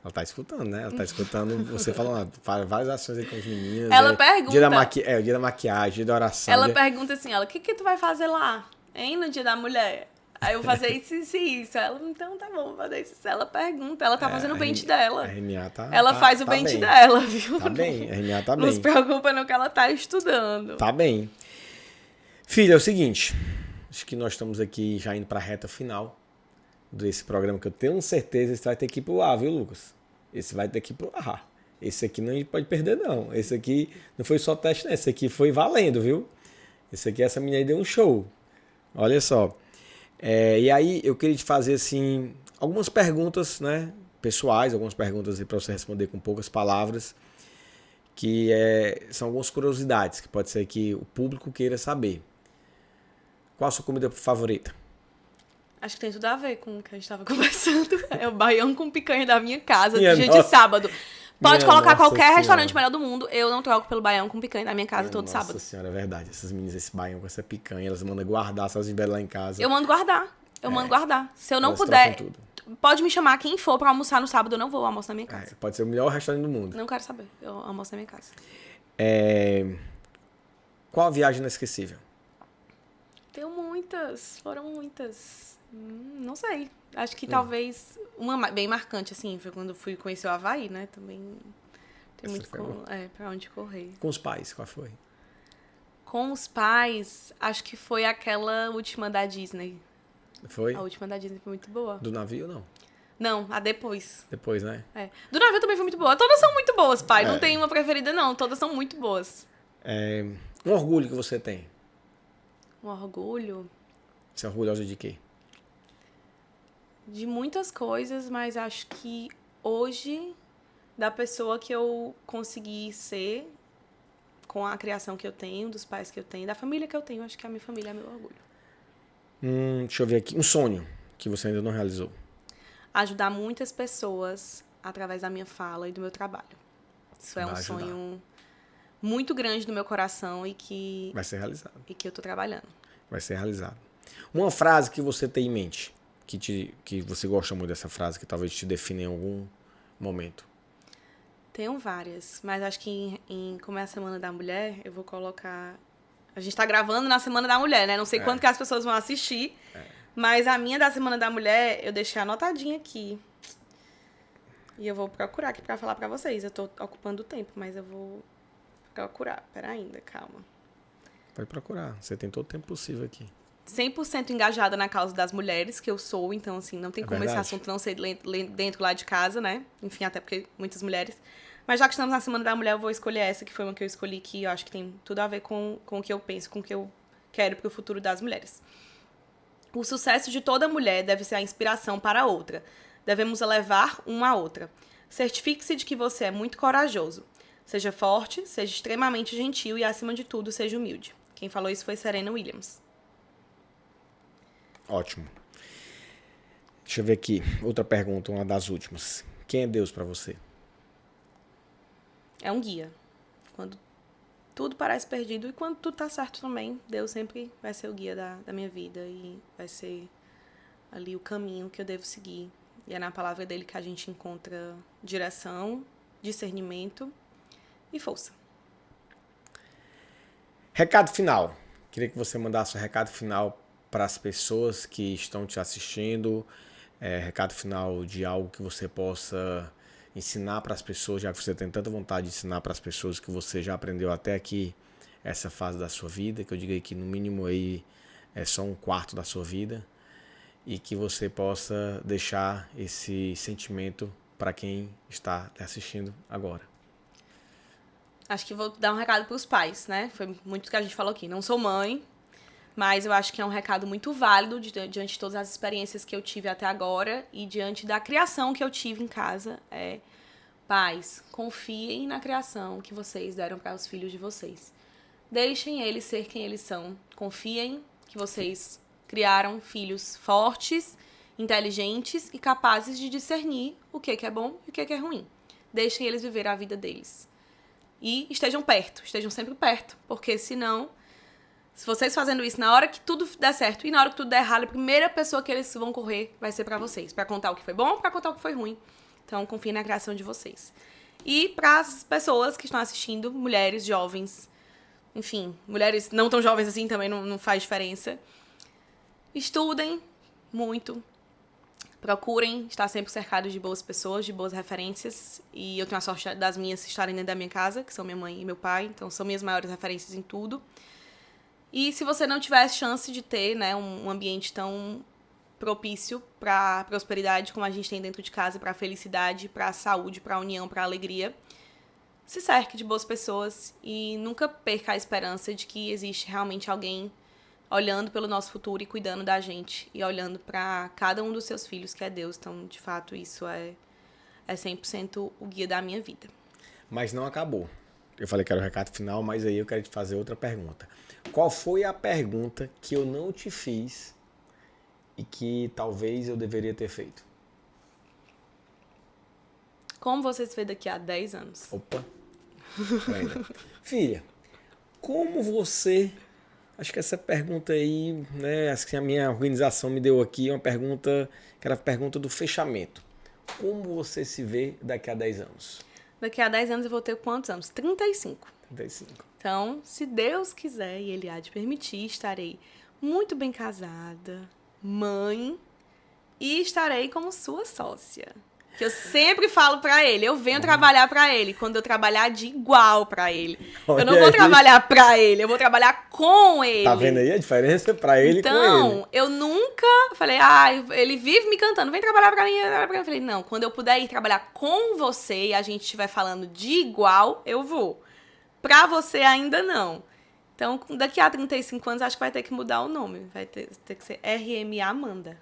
[SPEAKER 1] Ela tá escutando, né? Ela tá escutando você falando, faz várias ações aí com os meninos.
[SPEAKER 2] Ela pergunta.
[SPEAKER 1] O dia da maquiagem, dia da oração.
[SPEAKER 2] Ela pergunta assim, o que tu vai fazer lá? Hein, no dia da mulher? Aí eu vou fazer isso. Ela, então tá bom, vou fazer isso. Ela pergunta, ela tá fazendo o pente dela.
[SPEAKER 1] A RMA tá.
[SPEAKER 2] Ela faz o pente dela, viu?
[SPEAKER 1] Tá bem, a RMA tá bem.
[SPEAKER 2] Não se preocupa no que ela tá estudando.
[SPEAKER 1] Tá bem. Filha, é o seguinte. Acho que nós estamos aqui já indo pra reta final desse programa, que eu tenho certeza que você vai ter que ir pro ar, viu, Lucas? Esse vai ter que ir pro ar. Esse aqui não pode perder, não. Esse aqui não foi só teste, né? Esse aqui foi valendo, viu? Esse aqui, essa menina aí deu um show. Olha só. E aí, eu queria te fazer, assim, algumas perguntas, né? Pessoais, algumas perguntas aí pra você responder com poucas palavras, que são algumas curiosidades, que pode ser que o público queira saber. Qual a sua comida favorita?
[SPEAKER 2] Acho que tem tudo a ver com o que a gente tava conversando. É o baião com picanha da minha casa,
[SPEAKER 1] Minha
[SPEAKER 2] dia
[SPEAKER 1] nossa.
[SPEAKER 2] de sábado. Pode
[SPEAKER 1] Minha
[SPEAKER 2] colocar
[SPEAKER 1] nossa
[SPEAKER 2] qualquer
[SPEAKER 1] senhora.
[SPEAKER 2] restaurante melhor do mundo, eu não troco pelo baião com picanha da minha casa todo sábado.
[SPEAKER 1] Nossa senhora, é verdade. Essas meninas, esse baião com essa picanha, elas mandam guardar, se elas estiverem lá em casa.
[SPEAKER 2] Eu mando guardar. Mando guardar. Se eu não
[SPEAKER 1] Elas
[SPEAKER 2] puder,
[SPEAKER 1] trocam tudo.
[SPEAKER 2] pode me chamar quem for pra almoçar no sábado, eu não vou almoçar na minha casa.
[SPEAKER 1] Pode ser o melhor restaurante do mundo.
[SPEAKER 2] Não quero saber. Eu almoço na minha casa.
[SPEAKER 1] Qual a viagem inesquecível?
[SPEAKER 2] Tenho muitas. Foram muitas. Não sei. Acho que talvez uma bem marcante, assim, foi quando fui conhecer o Havaí, né? Também tem muito pra onde correr.
[SPEAKER 1] Com os pais, qual foi?
[SPEAKER 2] Com os pais, acho que foi aquela última da Disney.
[SPEAKER 1] Foi?
[SPEAKER 2] A última da Disney foi muito boa.
[SPEAKER 1] Do navio, não?
[SPEAKER 2] Não, a depois.
[SPEAKER 1] Depois, né?
[SPEAKER 2] Do navio também foi muito boa. Todas são muito boas, pai. Não tem uma preferida, não. Todas são muito boas.
[SPEAKER 1] Um orgulho que você tem?
[SPEAKER 2] Um orgulho
[SPEAKER 1] Você é orgulhosa de quê?
[SPEAKER 2] de muitas coisas, mas acho que hoje, da pessoa que eu consegui ser, com a criação que eu tenho, dos pais que eu tenho, da família que eu tenho, acho que a minha família é meu orgulho.
[SPEAKER 1] Deixa eu ver aqui. Um sonho que você ainda não realizou.
[SPEAKER 2] Ajudar muitas pessoas através da minha fala e do meu trabalho. Isso é um sonho muito grande no meu coração e que...
[SPEAKER 1] Vai ser realizado.
[SPEAKER 2] E que eu tô trabalhando.
[SPEAKER 1] Vai ser realizado. Uma frase que você tem em mente, que você gosta muito dessa frase, que talvez te defina em algum momento.
[SPEAKER 2] Tenho várias, mas acho que como é a Semana da Mulher, eu vou colocar... A gente tá gravando na Semana da Mulher, né? Não sei quando que as pessoas vão assistir, mas a minha da Semana da Mulher, eu deixei anotadinha aqui. E eu vou procurar aqui pra falar pra vocês. Eu tô ocupando o tempo, mas eu vou procurar. Pera ainda, calma.
[SPEAKER 1] Pode procurar, você tem todo o tempo possível aqui.
[SPEAKER 2] 100% engajada na causa das mulheres, que eu sou, então, assim, não tem como esse assunto não ser dentro lá de casa, né? Enfim, até porque muitas mulheres. Mas já que estamos na Semana da Mulher, eu vou escolher essa, que foi uma que eu escolhi, que eu acho que tem tudo a ver com o que eu penso, com o que eu quero pro futuro das mulheres. O sucesso de toda mulher deve ser a inspiração para a outra. Devemos elevar uma a outra. Certifique-se de que você é muito corajoso. Seja forte, seja extremamente gentil e, acima de tudo, seja humilde. Quem falou isso foi Serena Williams.
[SPEAKER 1] Ótimo. Deixa eu ver aqui. Outra pergunta, uma das últimas. Quem é Deus pra você?
[SPEAKER 2] É um guia. Quando tudo parece perdido e quando tudo tá certo também, Deus sempre vai ser o guia da minha vida e vai ser ali o caminho que eu devo seguir. E é na palavra dele que a gente encontra direção, discernimento e força.
[SPEAKER 1] Recado final. Queria que você mandasse o recado final para as pessoas que estão te assistindo. Recado final de algo que você possa ensinar para as pessoas, já que você tem tanta vontade de ensinar para as pessoas que você já aprendeu até aqui essa fase da sua vida, que eu digo que no mínimo aí é só um quarto da sua vida, e que você possa deixar esse sentimento para quem está assistindo agora.
[SPEAKER 2] Acho que vou dar um recado para os pais, né? Foi muito o que a gente falou aqui. Não sou mãe, mas eu acho que é um recado muito válido diante de todas as experiências que eu tive até agora e diante da criação que eu tive em casa. Pais, confiem na criação que vocês deram para os filhos de vocês. Deixem eles ser quem eles são. Confiem que vocês criaram filhos fortes inteligentes e capazes de discernir o que é bom e o que é ruim. Deixem eles viver a vida deles. E estejam sempre perto, porque senão, se vocês fazendo isso na hora que tudo der certo e na hora que tudo der errado, a primeira pessoa que eles vão correr vai ser pra vocês, pra contar o que foi bom, pra contar o que foi ruim. Então, confiem na criação de vocês. E para as pessoas que estão assistindo, mulheres, jovens, enfim, mulheres não tão jovens assim também não faz diferença. Estudem muito. Procurem estar sempre cercados de boas pessoas, de boas referências. E eu tenho a sorte das minhas estarem dentro da minha casa, que são minha mãe e meu pai. Então, são minhas maiores referências em tudo. E se você não tiver chance de ter, né, um ambiente tão propício para prosperidade como a gente tem dentro de casa, para felicidade, para saúde, para união, para alegria, se cerque de boas pessoas e nunca perca a esperança de que existe realmente alguém olhando pelo nosso futuro e cuidando da gente e olhando para cada um dos seus filhos, que é Deus. Então, de fato, isso é 100% o guia da minha vida.
[SPEAKER 1] Mas não acabou. Eu falei que era o recado final, mas aí eu quero te fazer outra pergunta. Qual foi a pergunta que eu não te fiz e que talvez eu deveria ter feito?
[SPEAKER 2] Como você se vê daqui a 10 anos?
[SPEAKER 1] Opa! Filha, como você... Acho que essa pergunta aí, né, acho que a minha organização me deu aqui uma pergunta, que era a pergunta do fechamento. Como você se vê daqui a 10 anos?
[SPEAKER 2] Daqui a 10 anos eu vou ter quantos anos? 35.
[SPEAKER 1] 35.
[SPEAKER 2] Então, se Deus quiser e Ele há de permitir, estarei muito bem casada, mãe, e estarei como sua sócia. Que eu sempre falo pra ele, eu venho trabalhar pra ele, quando eu trabalhar de igual pra ele. Eu não vou trabalhar pra ele, eu vou trabalhar com ele.
[SPEAKER 1] Tá vendo aí a diferença pra ele
[SPEAKER 2] então,
[SPEAKER 1] com ele?
[SPEAKER 2] Então, eu nunca falei, ele vive me cantando, vem trabalhar pra mim. Eu falei, não, quando eu puder ir trabalhar com você e a gente estiver falando de igual, eu vou. Pra você ainda não. Então, daqui a 35 anos, acho que vai ter que mudar o nome. Vai ter que ser RMA Amanda.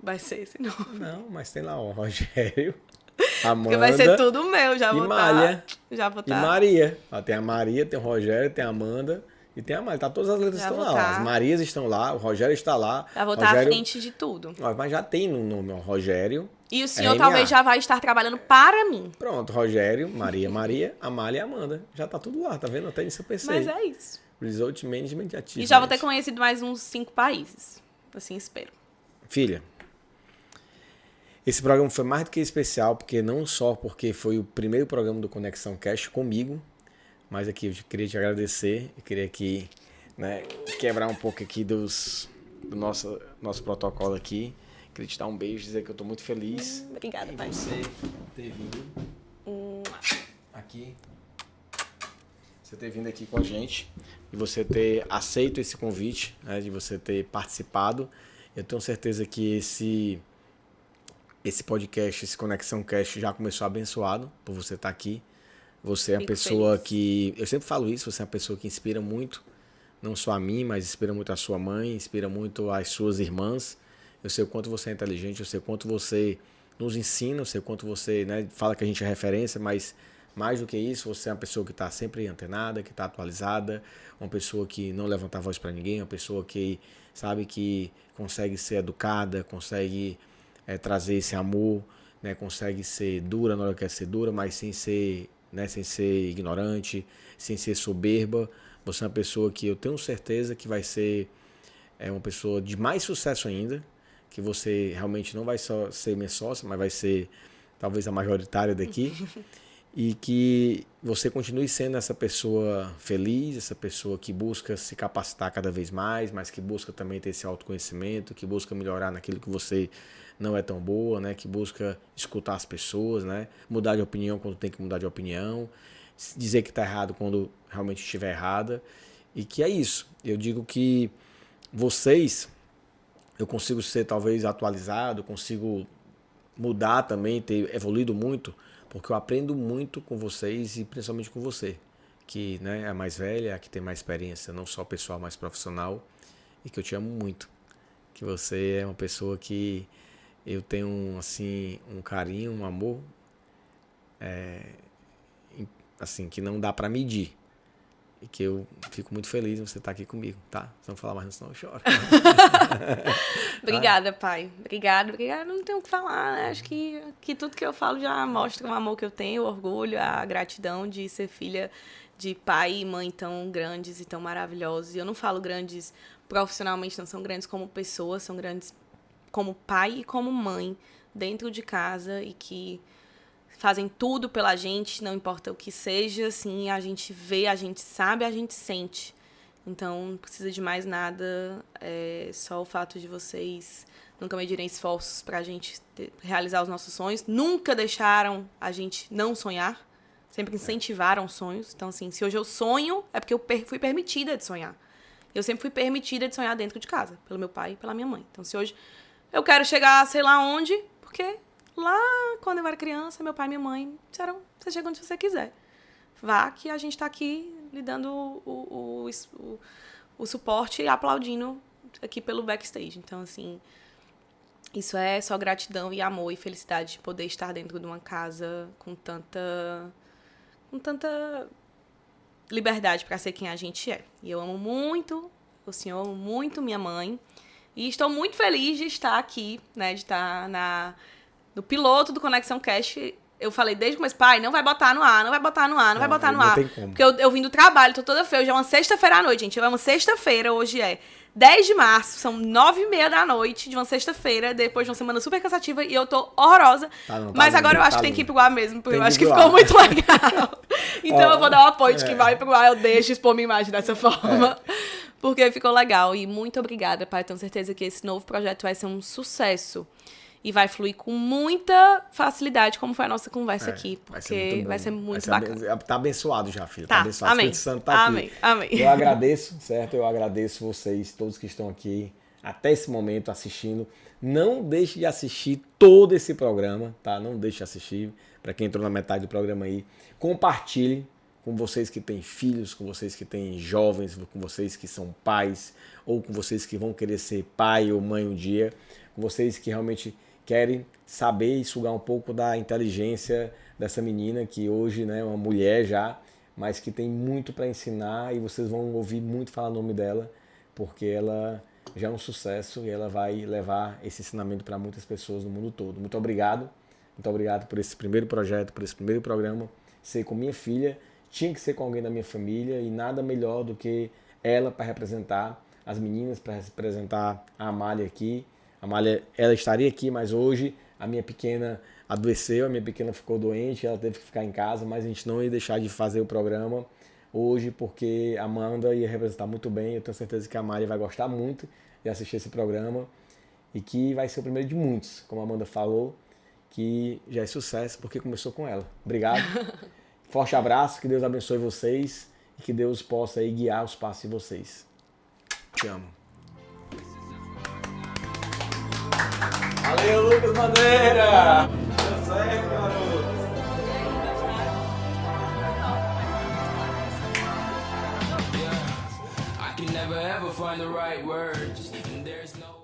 [SPEAKER 2] Vai ser esse nome.
[SPEAKER 1] Não, mas tem lá o Rogério, Amanda.
[SPEAKER 2] Porque vai ser tudo meu, já vou
[SPEAKER 1] Malha.
[SPEAKER 2] Já vou
[SPEAKER 1] E Maria. Ó, tem a Maria, tem o Rogério, tem a Amanda e tem a Malha. Tá, todas as letras
[SPEAKER 2] já
[SPEAKER 1] estão lá. As Marias estão lá, o Rogério está lá.
[SPEAKER 2] Já vou estar à frente de tudo.
[SPEAKER 1] Ó, mas já tem no nome, ó, Rogério.
[SPEAKER 2] E o senhor talvez já vai estar trabalhando para mim.
[SPEAKER 1] Pronto, Rogério, Maria, Amália e Amanda. Já tá tudo lá, tá vendo? Até isso eu pensei.
[SPEAKER 2] Mas é isso.
[SPEAKER 1] Result Management Achievement.
[SPEAKER 2] E já vou ter conhecido mais uns 5 países. Assim espero.
[SPEAKER 1] Filha, esse programa foi mais do que especial, porque não só porque foi o primeiro programa do Conexão Cash comigo, mas aqui eu queria te agradecer, eu queria aqui, né, quebrar um pouco aqui do nosso protocolo aqui. Queria te dar um beijo, dizer que eu tô muito feliz.
[SPEAKER 2] Obrigada, pai.
[SPEAKER 1] Você ter vindo aqui. Você ter vindo aqui com a gente e você ter aceito esse convite, né, de você ter participado. Eu tenho certeza que esse podcast, esse Conexão Cast já começou abençoado por você estar aqui. Você é uma pessoa que... Eu sempre falo isso, você é uma pessoa que inspira muito, não só a mim, mas inspira muito a sua mãe, inspira muito as suas irmãs. Eu sei o quanto você é inteligente, eu sei o quanto você nos ensina, eu sei o quanto você, né, fala que a gente é referência, mas mais do que isso, você é uma pessoa que está sempre antenada, que está atualizada, uma pessoa que não levanta a voz para ninguém, uma pessoa que sabe que consegue ser educada, consegue trazer esse amor, né, consegue ser dura na hora que quer ser dura, mas sem ser ignorante, sem ser soberba. Você é uma pessoa que eu tenho certeza que vai ser uma pessoa de mais sucesso ainda, que você realmente não vai só ser minha sócia, mas vai ser talvez a majoritária daqui. E que você continue sendo essa pessoa feliz, essa pessoa que busca se capacitar cada vez mais, mas que busca também ter esse autoconhecimento, que busca melhorar naquilo que você não é tão boa, né? Que busca escutar as pessoas, né? Mudar de opinião quando tem que mudar de opinião, dizer que está errado quando realmente estiver errada. E que é isso. Eu digo que eu consigo ser talvez atualizado, consigo mudar também, ter evoluído muito, porque eu aprendo muito com vocês e principalmente com você, que, né, é a mais velha, a que tem mais experiência, não só pessoal, mas profissional, e que eu te amo muito. Que você é uma pessoa que eu tenho assim, um carinho, um amor, assim, que não dá para medir. E que eu fico muito feliz em você estar aqui comigo, tá? Se não falar mais, senão eu choro.
[SPEAKER 2] Obrigada, pai. Obrigada. Não tenho o que falar, né? Acho que tudo que eu falo já mostra o amor que eu tenho, o orgulho, a gratidão de ser filha de pai e mãe tão grandes e tão maravilhosos. E eu não falo grandes profissionalmente, não são grandes como pessoas, são grandes como pai e como mãe dentro de casa e que fazem tudo pela gente, não importa o que seja, assim, a gente vê, a gente sabe, a gente sente. Então, não precisa de mais nada, só o fato de vocês nunca medirem esforços pra gente realizar os nossos sonhos, nunca deixaram a gente não sonhar, sempre incentivaram sonhos. Então, assim, se hoje eu sonho, é porque eu fui permitida de sonhar. Eu sempre fui permitida de sonhar dentro de casa, pelo meu pai e pela minha mãe. Então, se hoje eu quero chegar sei lá onde, porque lá, quando eu era criança, meu pai e minha mãe disseram, você chega onde você quiser. Vá, que a gente tá aqui lhe dando o suporte e aplaudindo aqui pelo backstage. Então, assim, isso é só gratidão e amor e felicidade de poder estar dentro de uma casa com tanta liberdade para ser quem a gente é. E eu amo muito o senhor, amo muito minha mãe. E estou muito feliz de estar aqui, né, de estar no piloto do Conexão Cast. Eu falei desde o começo, pai, não vai botar no ar. Porque eu vim do trabalho, tô toda feia. Hoje é uma sexta-feira à noite, gente. É uma sexta-feira, hoje é 10 de março, são 9h30 da noite de uma sexta-feira, depois de uma semana super cansativa, e eu tô horrorosa. Mas agora eu acho que tem que ir pro ar mesmo, porque eu acho que ficou muito legal. Então eu vou dar o apoio de que vai pro ar, eu deixo expor minha imagem dessa forma. Porque ficou legal. E muito obrigada, pai. Tenho certeza que esse novo projeto vai ser um sucesso. E vai fluir com muita facilidade, como foi a nossa conversa aqui. Porque vai ser muito bacana.
[SPEAKER 1] Tá abençoado já, filho. Tá abençoado.
[SPEAKER 2] Amém.
[SPEAKER 1] O Espírito Santo tá
[SPEAKER 2] amém.
[SPEAKER 1] aqui.
[SPEAKER 2] Amém.
[SPEAKER 1] Eu agradeço, certo? Eu agradeço vocês, todos que estão aqui, até esse momento assistindo. Não deixe de assistir todo esse programa, tá? Não deixe de assistir. Para quem entrou na metade do programa aí. Compartilhe com vocês que têm filhos, com vocês que têm jovens, com vocês que são pais, ou com vocês que vão querer ser pai ou mãe um dia, com vocês que realmente querem saber e sugar um pouco da inteligência dessa menina que hoje, né, é uma mulher já, mas que tem muito para ensinar, e vocês vão ouvir muito falar o nome dela, porque ela já é um sucesso e ela vai levar esse ensinamento para muitas pessoas no mundo todo. Muito obrigado por esse primeiro projeto, por esse primeiro programa, ser com minha filha. Tinha que ser com alguém da minha família, e nada melhor do que ela para representar as meninas, para representar a Amália aqui. A Amália, ela estaria aqui, mas hoje a minha pequena adoeceu, a minha pequena ficou doente, ela teve que ficar em casa, mas a gente não ia deixar de fazer o programa hoje, porque a Amanda ia representar muito bem. Eu tenho certeza que a Amália vai gostar muito de assistir esse programa, e que vai ser o primeiro de muitos, como a Amanda falou, que já é sucesso porque começou com ela. Obrigado. Forte abraço, que Deus abençoe vocês e que Deus possa aí guiar os passos de vocês. Te amo. Valeu, Lucas Madeira! Deu certo, garoto! I can never ever find the right words, and there's no